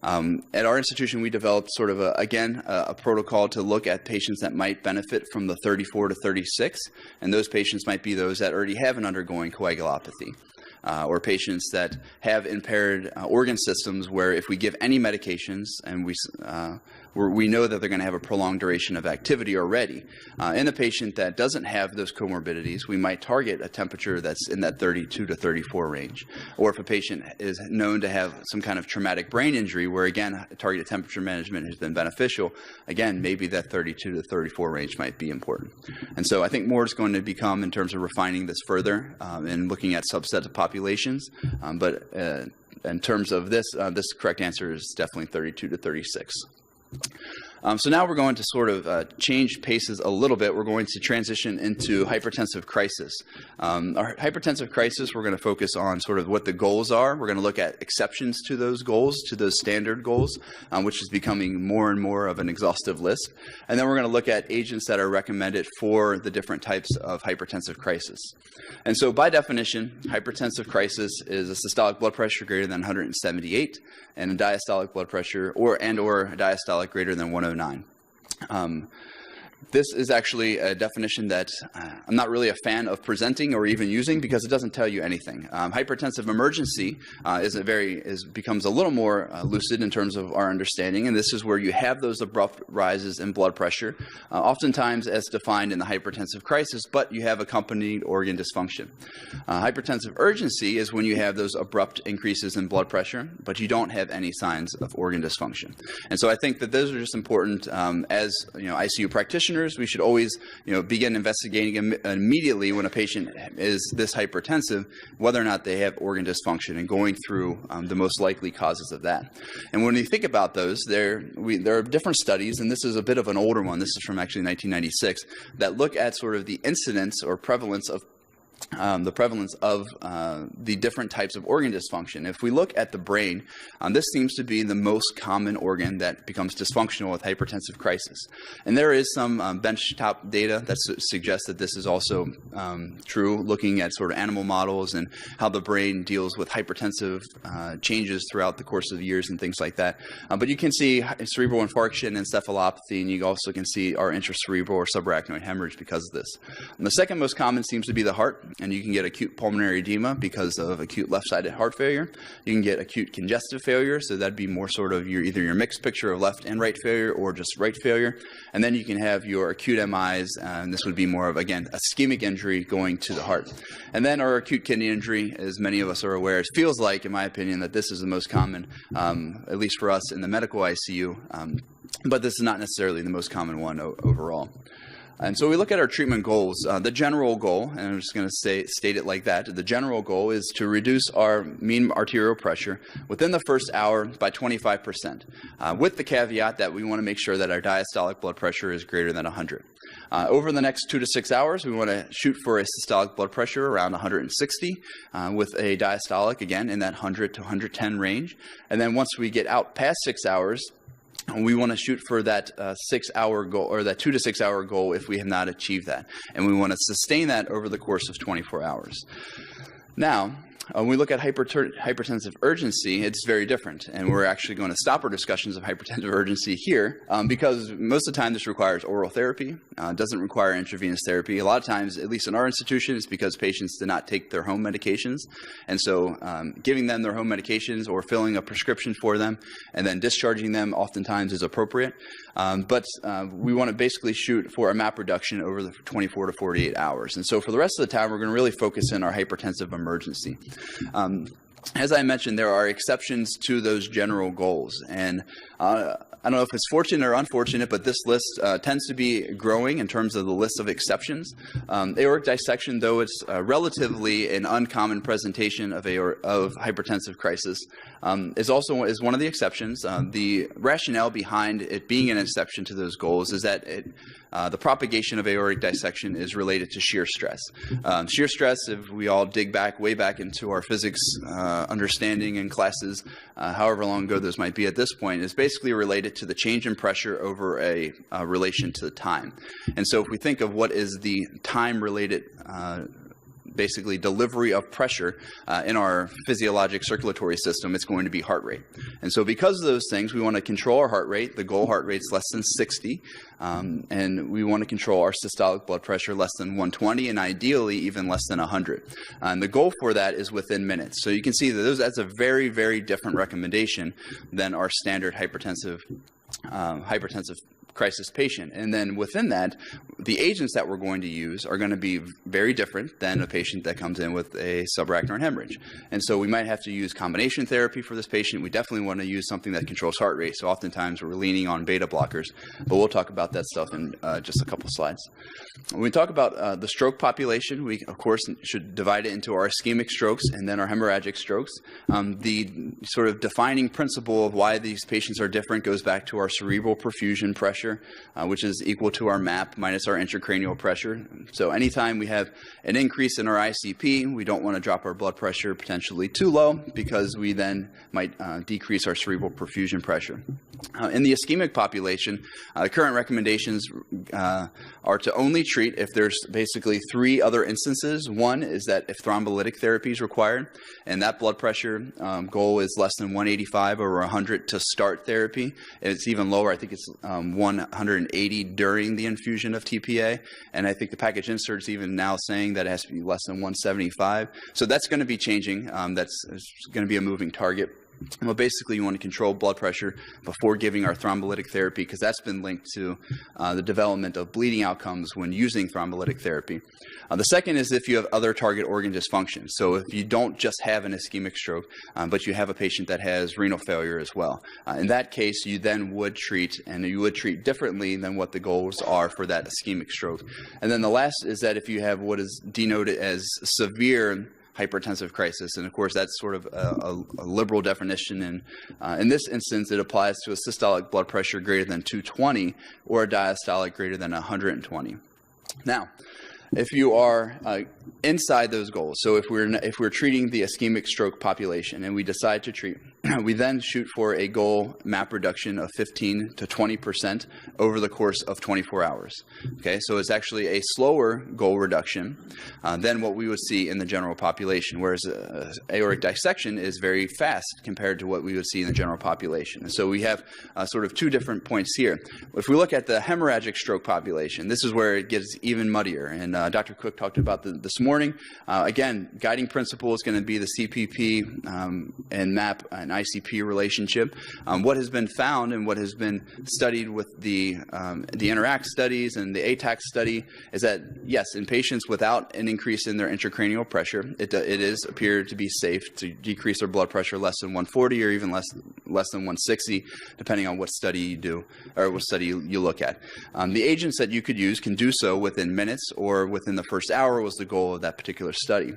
S1: At our institution, we developed sort of, a protocol to look at patients that might benefit from the 34 to 36, and those patients might be those that already have an undergoing coagulopathy. Or patients that have impaired organ systems where if we give any medications and we know that they're going to have a prolonged duration of activity already. In a patient that doesn't have those comorbidities, we might target a temperature that's in that 32 to 34 range. Or if a patient is known to have some kind of traumatic brain injury where, again, targeted temperature management has been beneficial, again, maybe that 32 to 34 range might be important. And so I think more is going to become in terms of refining this further and looking at subsets of populations. But in terms of this, this correct answer is definitely 32 to 36. So now we're going to sort of change paces a little bit. We're going to transition into hypertensive crisis. Our hypertensive crisis, we're going to focus on sort of what the goals are. We're going to look at exceptions to those goals, to those standard goals, which is becoming more and more of an exhaustive list. And then we're going to look at agents that are recommended for the different types of hypertensive crisis. And so by definition, hypertensive crisis is a systolic blood pressure greater than 178 and a diastolic blood pressure or diastolic greater than 109. This is actually a definition that I'm not really a fan of presenting or even using because it doesn't tell you anything. Hypertensive emergency becomes a little more lucid in terms of our understanding, and this is where you have those abrupt rises in blood pressure, oftentimes as defined in the hypertensive crisis, but you have accompanied organ dysfunction. Hypertensive urgency is when you have those abrupt increases in blood pressure, but you don't have any signs of organ dysfunction. And so I think that those are just important as ICU practitioners. We should always, begin investigating immediately when a patient is this hypertensive, whether or not they have organ dysfunction, and going through the most likely causes of that. And when you think about those, there are different studies, and this is a bit of an older one. This is from actually 1996 that look at sort of the incidence or prevalence of the prevalence of the different types of organ dysfunction. If we look at the brain, this seems to be the most common organ that becomes dysfunctional with hypertensive crisis. And there is some benchtop data that suggests that this is also true, looking at sort of animal models and how the brain deals with hypertensive changes throughout the course of years and things like that. But you can see cerebral infarction and encephalopathy, and you also can see our intracerebral or subarachnoid hemorrhage because of this. And the second most common seems to be the heart. And you can get acute pulmonary edema because of acute left-sided heart failure. You can get acute congestive failure, so that'd be more sort of either your mixed picture of left and right failure or just right failure. And then you can have your acute MIs, and this would be more of, again, ischemic injury going to the heart. And then our acute kidney injury, as many of us are aware, it feels like, in my opinion, that this is the most common, at least for us in the medical ICU, but this is not necessarily the most common one overall. And so we look at our treatment goals. The general goal, and I'm just going to state it like that, the general goal is to reduce our mean arterial pressure within the first hour by 25%, with the caveat that we want to make sure that our diastolic blood pressure is greater than 100. Over the next 2 to 6 hours, we want to shoot for a systolic blood pressure around 160, with a diastolic, again, in that 100 to 110 range. And then once we get out past 6 hours, we want to shoot for that 6-hour goal, or that 2 to 6 hour goal if we have not achieved that. And we want to sustain that over the course of 24 hours. Now, when we look at hypertensive urgency, it's very different. And we're actually going to stop our discussions of hypertensive urgency here because most of the time this requires oral therapy. It doesn't require intravenous therapy. A lot of times, at least in our institution, it's because patients do not take their home medications. And so giving them their home medications or filling a prescription for them and then discharging them oftentimes is appropriate. But we want to basically shoot for a MAP reduction over the 24 to 48 hours. And so for the rest of the time, we're going to really focus in our hypertensive emergency. As I mentioned, there are exceptions to those general goals. And I don't know if it's fortunate or unfortunate, but this list tends to be growing in terms of the list of exceptions. Aortic dissection, though it's relatively an uncommon presentation of hypertensive crisis, is one of the exceptions. The rationale behind it being an exception to those goals is that the propagation of aortic dissection is related to shear stress. Shear stress, if we all dig way back into our physics understanding in classes, however long ago those might be at this point, is basically related to the change in pressure over a relation to time. And so if we think of what is the time-related basically delivery of pressure in our physiologic circulatory system, it's going to be heart rate. And so because of those things, we want to control our heart rate. The goal heart rate is less than 60, and we want to control our systolic blood pressure less than 120, and ideally even less than 100. And the goal for that is within minutes. So you can see that that's a very, very different recommendation than our standard hypertensive crisis patient. And then within that, the agents that we're going to use are going to be very different than a patient that comes in with a subarachnoid hemorrhage. And so we might have to use combination therapy for this patient. We definitely want to use something that controls heart rate. So oftentimes we're leaning on beta blockers, but we'll talk about that stuff in just a couple slides. When we talk about the stroke population, we of course should divide it into our ischemic strokes and then our hemorrhagic strokes. The sort of defining principle of why these patients are different goes back to our cerebral perfusion pressure, which is equal to our MAP minus our intracranial pressure. So anytime we have an increase in our ICP, we don't want to drop our blood pressure potentially too low because we then might decrease our cerebral perfusion pressure. In the ischemic population, the current recommendations are to only treat if there's basically 3 other instances. One is that if thrombolytic therapy is required, and that blood pressure goal is less than 185 over 100 to start therapy. It's even lower. I think it's 180 during the infusion of TPA, and I think the package insert is even now saying that it has to be less than 175. So that's going to be changing. That's going to be a moving target. Well, basically, you want to control blood pressure before giving our thrombolytic therapy because that's been linked to the development of bleeding outcomes when using thrombolytic therapy. The second is if you have other target organ dysfunction. So if you don't just have an ischemic stroke, but you have a patient that has renal failure as well. In that case, you then would treat, and you would treat differently than what the goals are for that ischemic stroke. And then the last is that if you have what is denoted as severe hypertensive crisis, and of course that's sort of a liberal definition, and in this instance it applies to a systolic blood pressure greater than 220 or a diastolic greater than 120. Now, if you are inside those goals, so if we're treating the ischemic stroke population and we decide to treat, we then shoot for a goal MAP reduction of 15 to 20% over the course of 24 hours. Okay, so it's actually a slower goal reduction than what we would see in the general population, whereas aortic dissection is very fast compared to what we would see in the general population. And so we have sort of two different points here. If we look at the hemorrhagic stroke population, this is where it gets even muddier, and Dr. Cook talked about this morning. Again, guiding principle is going to be the CPP and MAP and ICP relationship. What has been found and what has been studied with the INTERACT studies and the ATAC study is that, yes, in patients without an increase in their intracranial pressure, it is appeared to be safe to decrease their blood pressure less than 140 or even less than 160, depending on what study you do or what study you look at. The agents that you could use can do so within minutes or within the first hour was the goal of that particular study.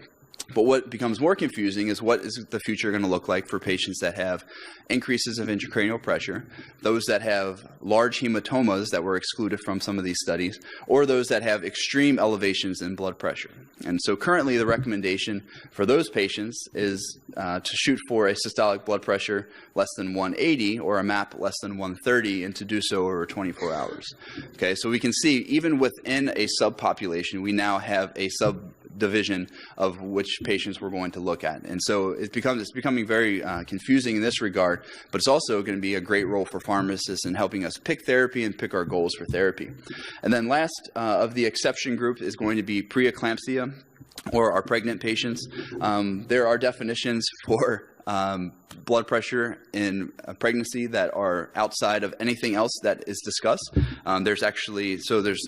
S1: But what becomes more confusing is what is the future going to look like for patients that have increases of intracranial pressure, those that have large hematomas that were excluded from some of these studies, or those that have extreme elevations in blood pressure. And so currently the recommendation for those patients is to shoot for a systolic blood pressure less than 180 or a MAP less than 130 and to do so over 24 hours. Okay, so we can see even within a subpopulation, we now have a subdivision of which patients we're going to look at. And so it's becoming very confusing in this regard, but it's also going to be a great role for pharmacists in helping us pick therapy and pick our goals for therapy. And then last of the exception group is going to be preeclampsia or our pregnant patients. There are definitions for blood pressure in pregnancy that are outside of anything else that is discussed. There's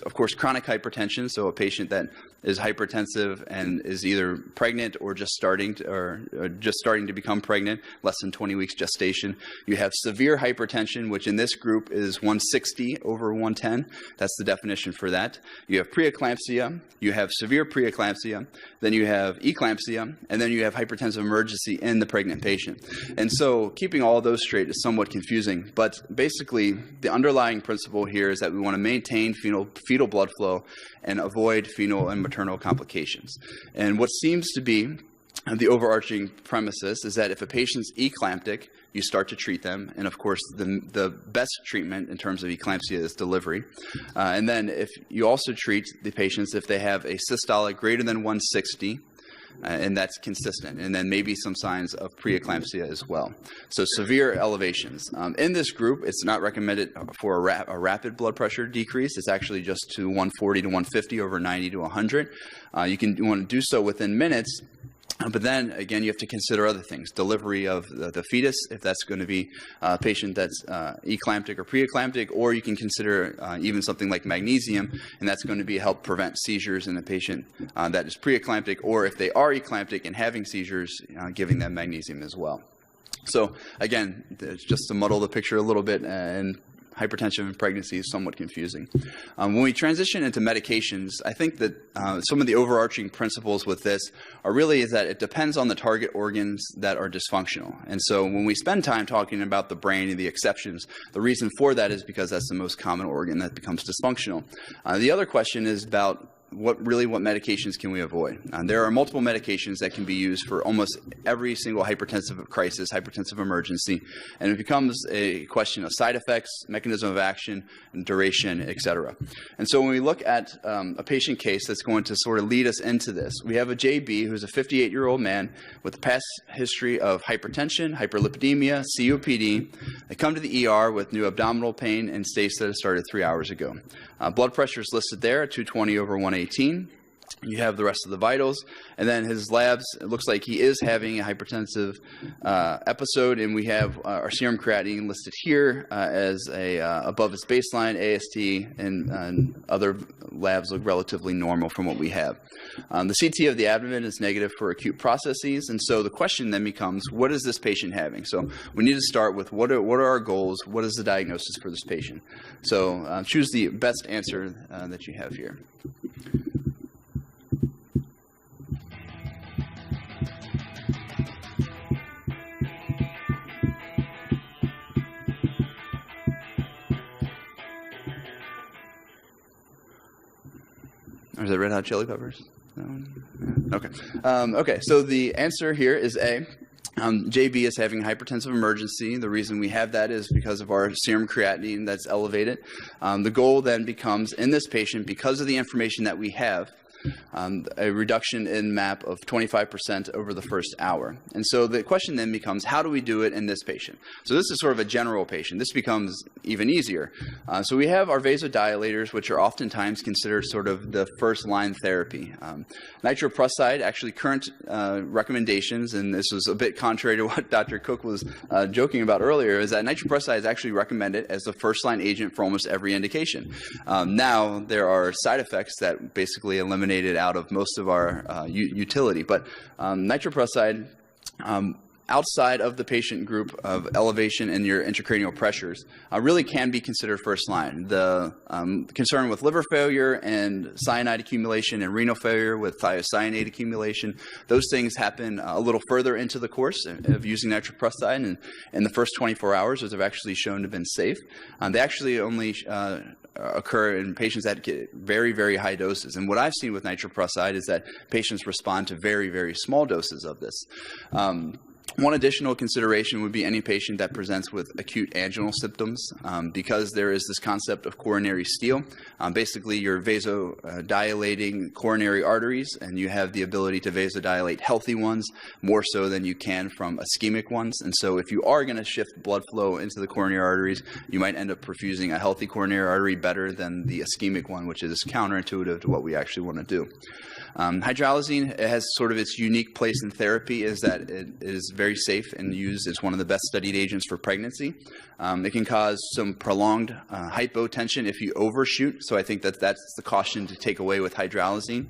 S1: of course chronic hypertension, so a patient that is hypertensive and is either pregnant or just starting to become pregnant, less than 20 weeks gestation. You have severe hypertension, which in this group is 160 over 110. That's the definition for that. You have preeclampsia, you have severe preeclampsia, then you have eclampsia, and then you have hypertensive emergency in the pregnant patient. And so keeping all of those straight is somewhat confusing, but basically the underlying principle here is that we want to maintain fetal blood flow and avoid fetal and maternal complications. And what seems to be the overarching premises is that if a patient's eclamptic, you start to treat them. And of course, the best treatment in terms of eclampsia is delivery. And then if you also treat the patients if they have a systolic greater than 160, and that's consistent, and then maybe some signs of preeclampsia as well. So severe elevations. In this group, it's not recommended for a rapid blood pressure decrease. It's actually just to 140 to 150 over 90 to 100. You want to do so within minutes. But then, again, you have to consider other things. Delivery of the fetus, if that's going to be a patient that's eclamptic or preeclamptic, or you can consider even something like magnesium, and that's going to be help prevent seizures in a patient that is preeclamptic, or if they are eclamptic and having seizures, giving them magnesium as well. So, again, just to muddle the picture a little bit and hypertension in pregnancy is somewhat confusing. When we transition into medications, I think that some of the overarching principles with this are really is that it depends on the target organs that are dysfunctional. And so when we spend time talking about the brain and the exceptions, the reason for that is because that's the most common organ that becomes dysfunctional. The other question is about what medications can we avoid? There are multiple medications that can be used for almost every single hypertensive crisis, hypertensive emergency, and it becomes a question of side effects, mechanism of action, and duration, et cetera. And so when we look at a patient case that's going to sort of lead us into this, we have a JB who's a 58-year-old man with a past history of hypertension, hyperlipidemia, COPD. They come to the ER with new abdominal pain and states that it started 3 hours ago. Blood pressure is listed there at 220 over 118. You have the rest of the vitals, and then his labs, it looks like he is having a hypertensive episode, and we have our serum creatinine listed here as above its baseline. AST and other labs look relatively normal from what we have. The CT of the abdomen is negative for acute processes, and so the question then becomes, what is this patient having? So we need to start with what are our goals? What is the diagnosis for this patient? So choose the best answer that you have here. Or is it Red Hot Chili Peppers? Okay. Okay, so the answer here is A. JB is having a hypertensive emergency. The reason we have that is because of our serum creatinine that's elevated. The goal then becomes, in this patient, because of the information that we have, a reduction in MAP of 25% over the first hour. And so the question then becomes, how do we do it in this patient? So this is sort of a general patient. This becomes even easier. So we have our vasodilators, which are oftentimes considered sort of the first-line therapy. Nitroprusside, actually current recommendations, and this was a bit contrary to what Dr. Cook was joking about earlier, is that nitroprusside is actually recommended as the first-line agent for almost every indication. Now, there are side effects that basically eliminate it out of most of our utility. But nitroprusside, outside of the patient group of elevation in your intracranial pressures, really can be considered first line. The concern with liver failure and cyanide accumulation and renal failure with thiocyanate accumulation, those things happen a little further into the course of using nitroprusside, and in the first 24 hours, those have actually shown to have been safe. They actually only occur in patients that get very, very high doses. And what I've seen with nitroprusside is that patients respond to very, very small doses of this. One additional consideration would be any patient that presents with acute anginal symptoms, because there is this concept of coronary steal. Basically, you're vasodilating coronary arteries, and you have the ability to vasodilate healthy ones more so than you can from ischemic ones. And so if you are going to shift blood flow into the coronary arteries, you might end up perfusing a healthy coronary artery better than the ischemic one, which is counterintuitive to what we actually want to do. Hydralazine has sort of its unique place in therapy, is that it is very safe and used as one of the best studied agents for pregnancy. It can cause some prolonged hypotension if you overshoot, so I think that that's the caution to take away with hydralazine.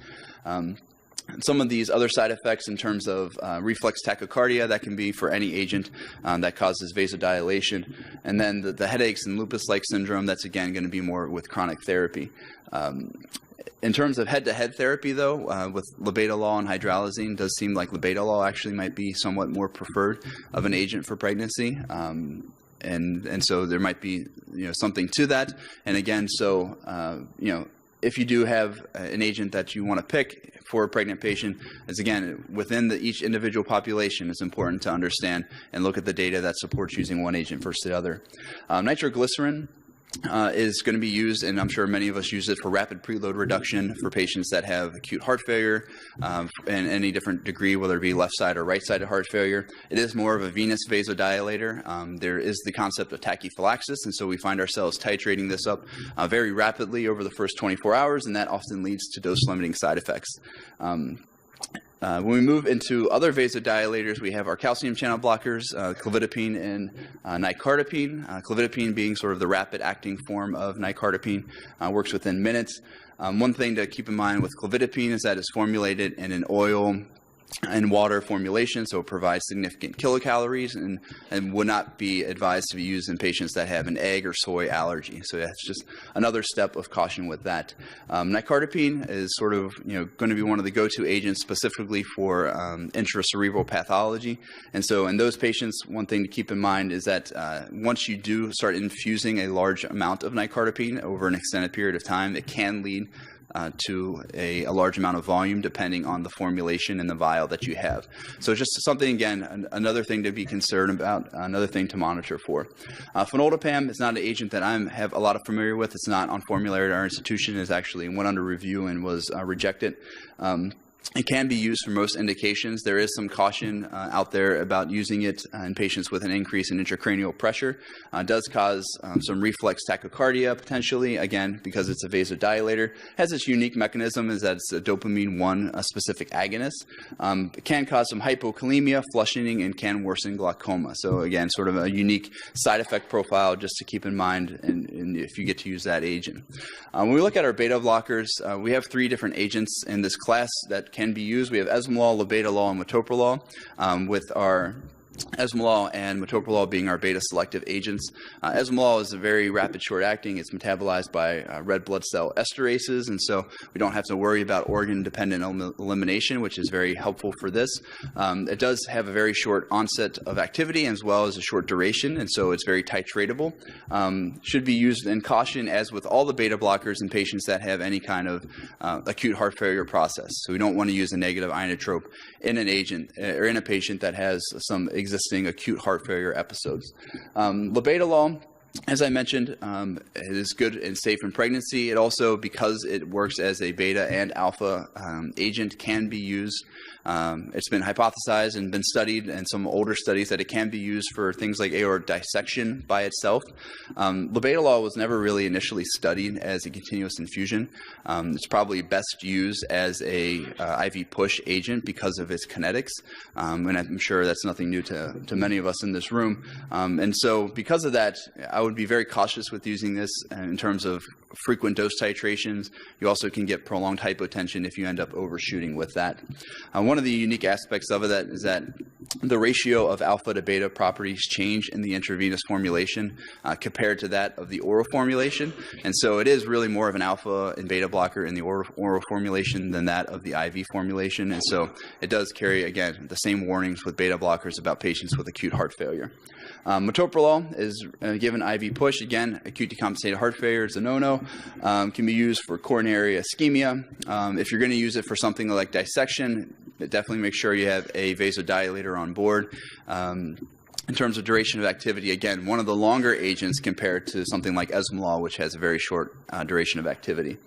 S1: Some of these other side effects in terms of reflex tachycardia, that can be for any agent that causes vasodilation. And then the headaches and lupus-like syndrome, that's again going to be more with chronic therapy. In terms of head-to-head therapy, though, with labetalol and hydralazine, it does seem like labetalol actually might be somewhat more preferred of an agent for pregnancy. And so there might be, something to that. And again, so, if you do have an agent that you want to pick for a pregnant patient, is again, within each individual population, it's important to understand and look at the data that supports using one agent versus the other. Nitroglycerin is going to be used, and I'm sure many of us use it for rapid preload reduction for patients that have acute heart failure in any different degree, whether it be left side or right sided heart failure. It is more of a venous vasodilator. There is the concept of tachyphylaxis, and so we find ourselves titrating this up very rapidly over the first 24 hours, and that often leads to dose-limiting side effects. When we move into other vasodilators, we have our calcium channel blockers, clofidipine and nicardipine. Clofidipine being sort of the rapid-acting form of nicardipine, works within minutes. One thing to keep in mind with clofidipine is that it's formulated in an oil and water formulation, so it provides significant kilocalories and would not be advised to be used in patients that have an egg or soy allergy. So that's just another step of caution with that. Nicardipine is sort of going to be one of the go-to agents specifically for intracerebral pathology. And so in those patients, one thing to keep in mind is that once you do start infusing a large amount of nicardipine over an extended period of time, it can lead to a large amount of volume depending on the formulation and the vial that you have. So just something, again, another thing to be concerned about, another thing to monitor for. Phenoldiprem is not an agent that I have a lot of familiar with. It's not on formulary at our institution. It actually went under review and was rejected. It can be used for most indications. There is some caution out there about using it in patients with an increase in intracranial pressure. It does cause some reflex tachycardia potentially, again, because it's a vasodilator. It has this unique mechanism is that it's a dopamine 1 specific agonist. It can cause some hypokalemia, flushing, and can worsen glaucoma. So again, sort of a unique side effect profile just to keep in mind and if you get to use that agent. When we look at our beta blockers, we have 3 different agents in this class that can be used. We have esmolol, labetalol, and metoprolol. With our esmolol and metoprolol being our beta-selective agents. Esmolol is a very rapid short-acting. It's metabolized by red blood cell esterases, and so we don't have to worry about organ-dependent elimination, which is very helpful for this. It does have a very short onset of activity as well as a short duration, and so it's very titratable. Should be used in caution, as with all the beta blockers in patients that have any kind of acute heart failure process. So we don't want to use a negative inotrope in an agent or in a patient that has some existing acute heart failure episodes. Labetalol, as I mentioned, it is good and safe in pregnancy. It also, because it works as a beta and alpha agent, can be used. It's been hypothesized and been studied in some older studies that it can be used for things like aortic dissection by itself. Labetalol was never really initially studied as a continuous infusion. It's probably best used as a IV push agent because of its kinetics, and I'm sure that's nothing new to many of us in this room. And so because of that, I would be very cautious with using this in terms of frequent dose titrations. You also can get prolonged hypotension if you end up overshooting with that. One of the unique aspects of it is that the ratio of alpha to beta properties change in the intravenous formulation compared to that of the oral formulation. And so it is really more of an alpha and beta blocker in the oral formulation than that of the IV formulation. And so it does carry, again, the same warnings with beta blockers about patients with acute heart failure. Metoprolol is given IV push. Again, acute decompensated heart failure is a no-no. Can be used for coronary ischemia. If you're going to use it for something like dissection, definitely make sure you have a vasodilator on board. In terms of duration of activity, again, one of the longer agents compared to something like esmolol, which has a very short duration of activity.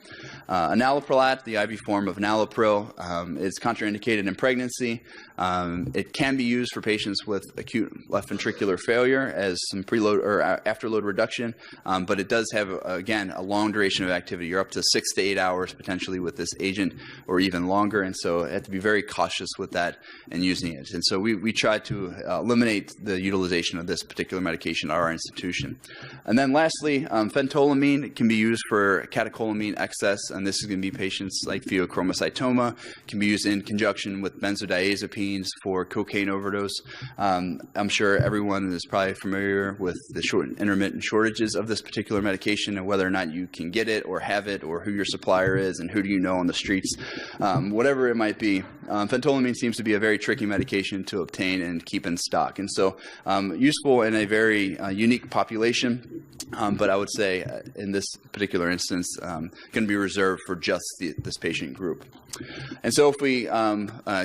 S1: Enalaprilat, the IV form of enalapril, is contraindicated in pregnancy. It can be used for patients with acute left ventricular failure as some preload or afterload reduction, but it does have, again, a long duration of activity. You're up to 6 to 8 hours potentially with this agent, or even longer, and so you have to be very cautious with that and using it. And so we try to eliminate the utilization of this particular medication at our institution. And then lastly, phentolamine can be used for catecholamine excess, and this is going to be patients like pheochromocytoma. It can be used in conjunction with benzodiazepines for cocaine overdose. I'm sure everyone is probably familiar with the intermittent shortages of this particular medication and whether or not you can get it or have it, or who your supplier is and who do you know on the streets. Whatever it might be, phentolamine seems to be a very tricky medication to obtain and keep in stock. And so useful in a very unique population, but I would say in this particular instance, going to be reserved for just this patient group. And so if we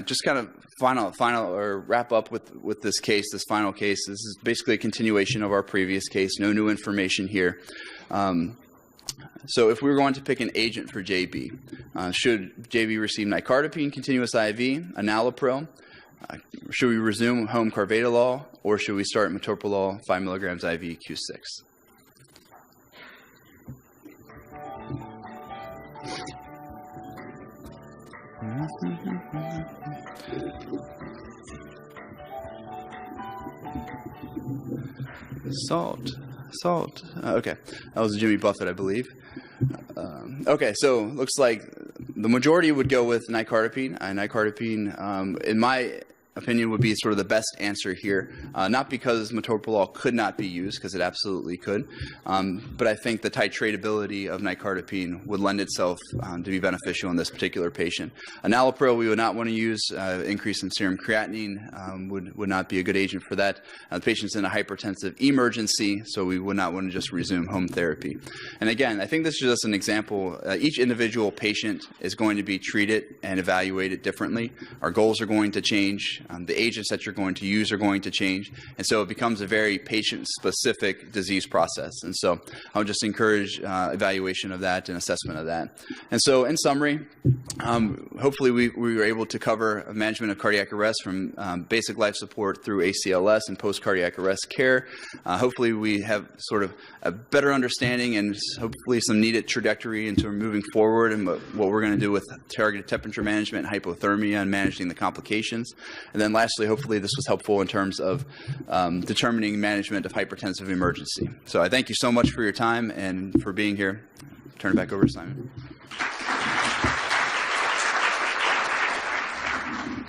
S1: just kind of final or wrap up with this case, this final case, this is basically a continuation of our previous case, no new information here. So if we were going to pick an agent for JB, should JB receive nicardipine, continuous IV, enalapril? Should we resume home carvedilol, or should we start metoprolol 5 milligrams IV Q6? Salt. Okay, that was Jimmy Buffett, I believe. Okay, so looks like the majority would go with nicardipine. Nicardipine, in my opinion, would be sort of the best answer here, not because metoprolol could not be used, because it absolutely could, but I think the titratability of nicardipine would lend itself to be beneficial in this particular patient. Enalapril we would not want to use. Increase in serum creatinine would not be a good agent for that. The patient's in a hypertensive emergency, so we would not want to just resume home therapy. And again, I think this is just an example. Each individual patient is going to be treated and evaluated differently. Our goals are going to change. The agents that you're going to use are going to change. And so it becomes a very patient-specific disease process. And so I would just encourage evaluation of that and assessment of that. And so in summary, hopefully we were able to cover management of cardiac arrest from basic life support through ACLS and post-cardiac arrest care. Hopefully we have sort of a better understanding and hopefully some needed trajectory into moving forward and what we're going to do with targeted temperature management, hypothermia, and managing the complications. And then lastly, hopefully this was helpful in terms of determining management of hypertensive emergency. So I thank you so much for your time and for being here. Turn it back over to Simon.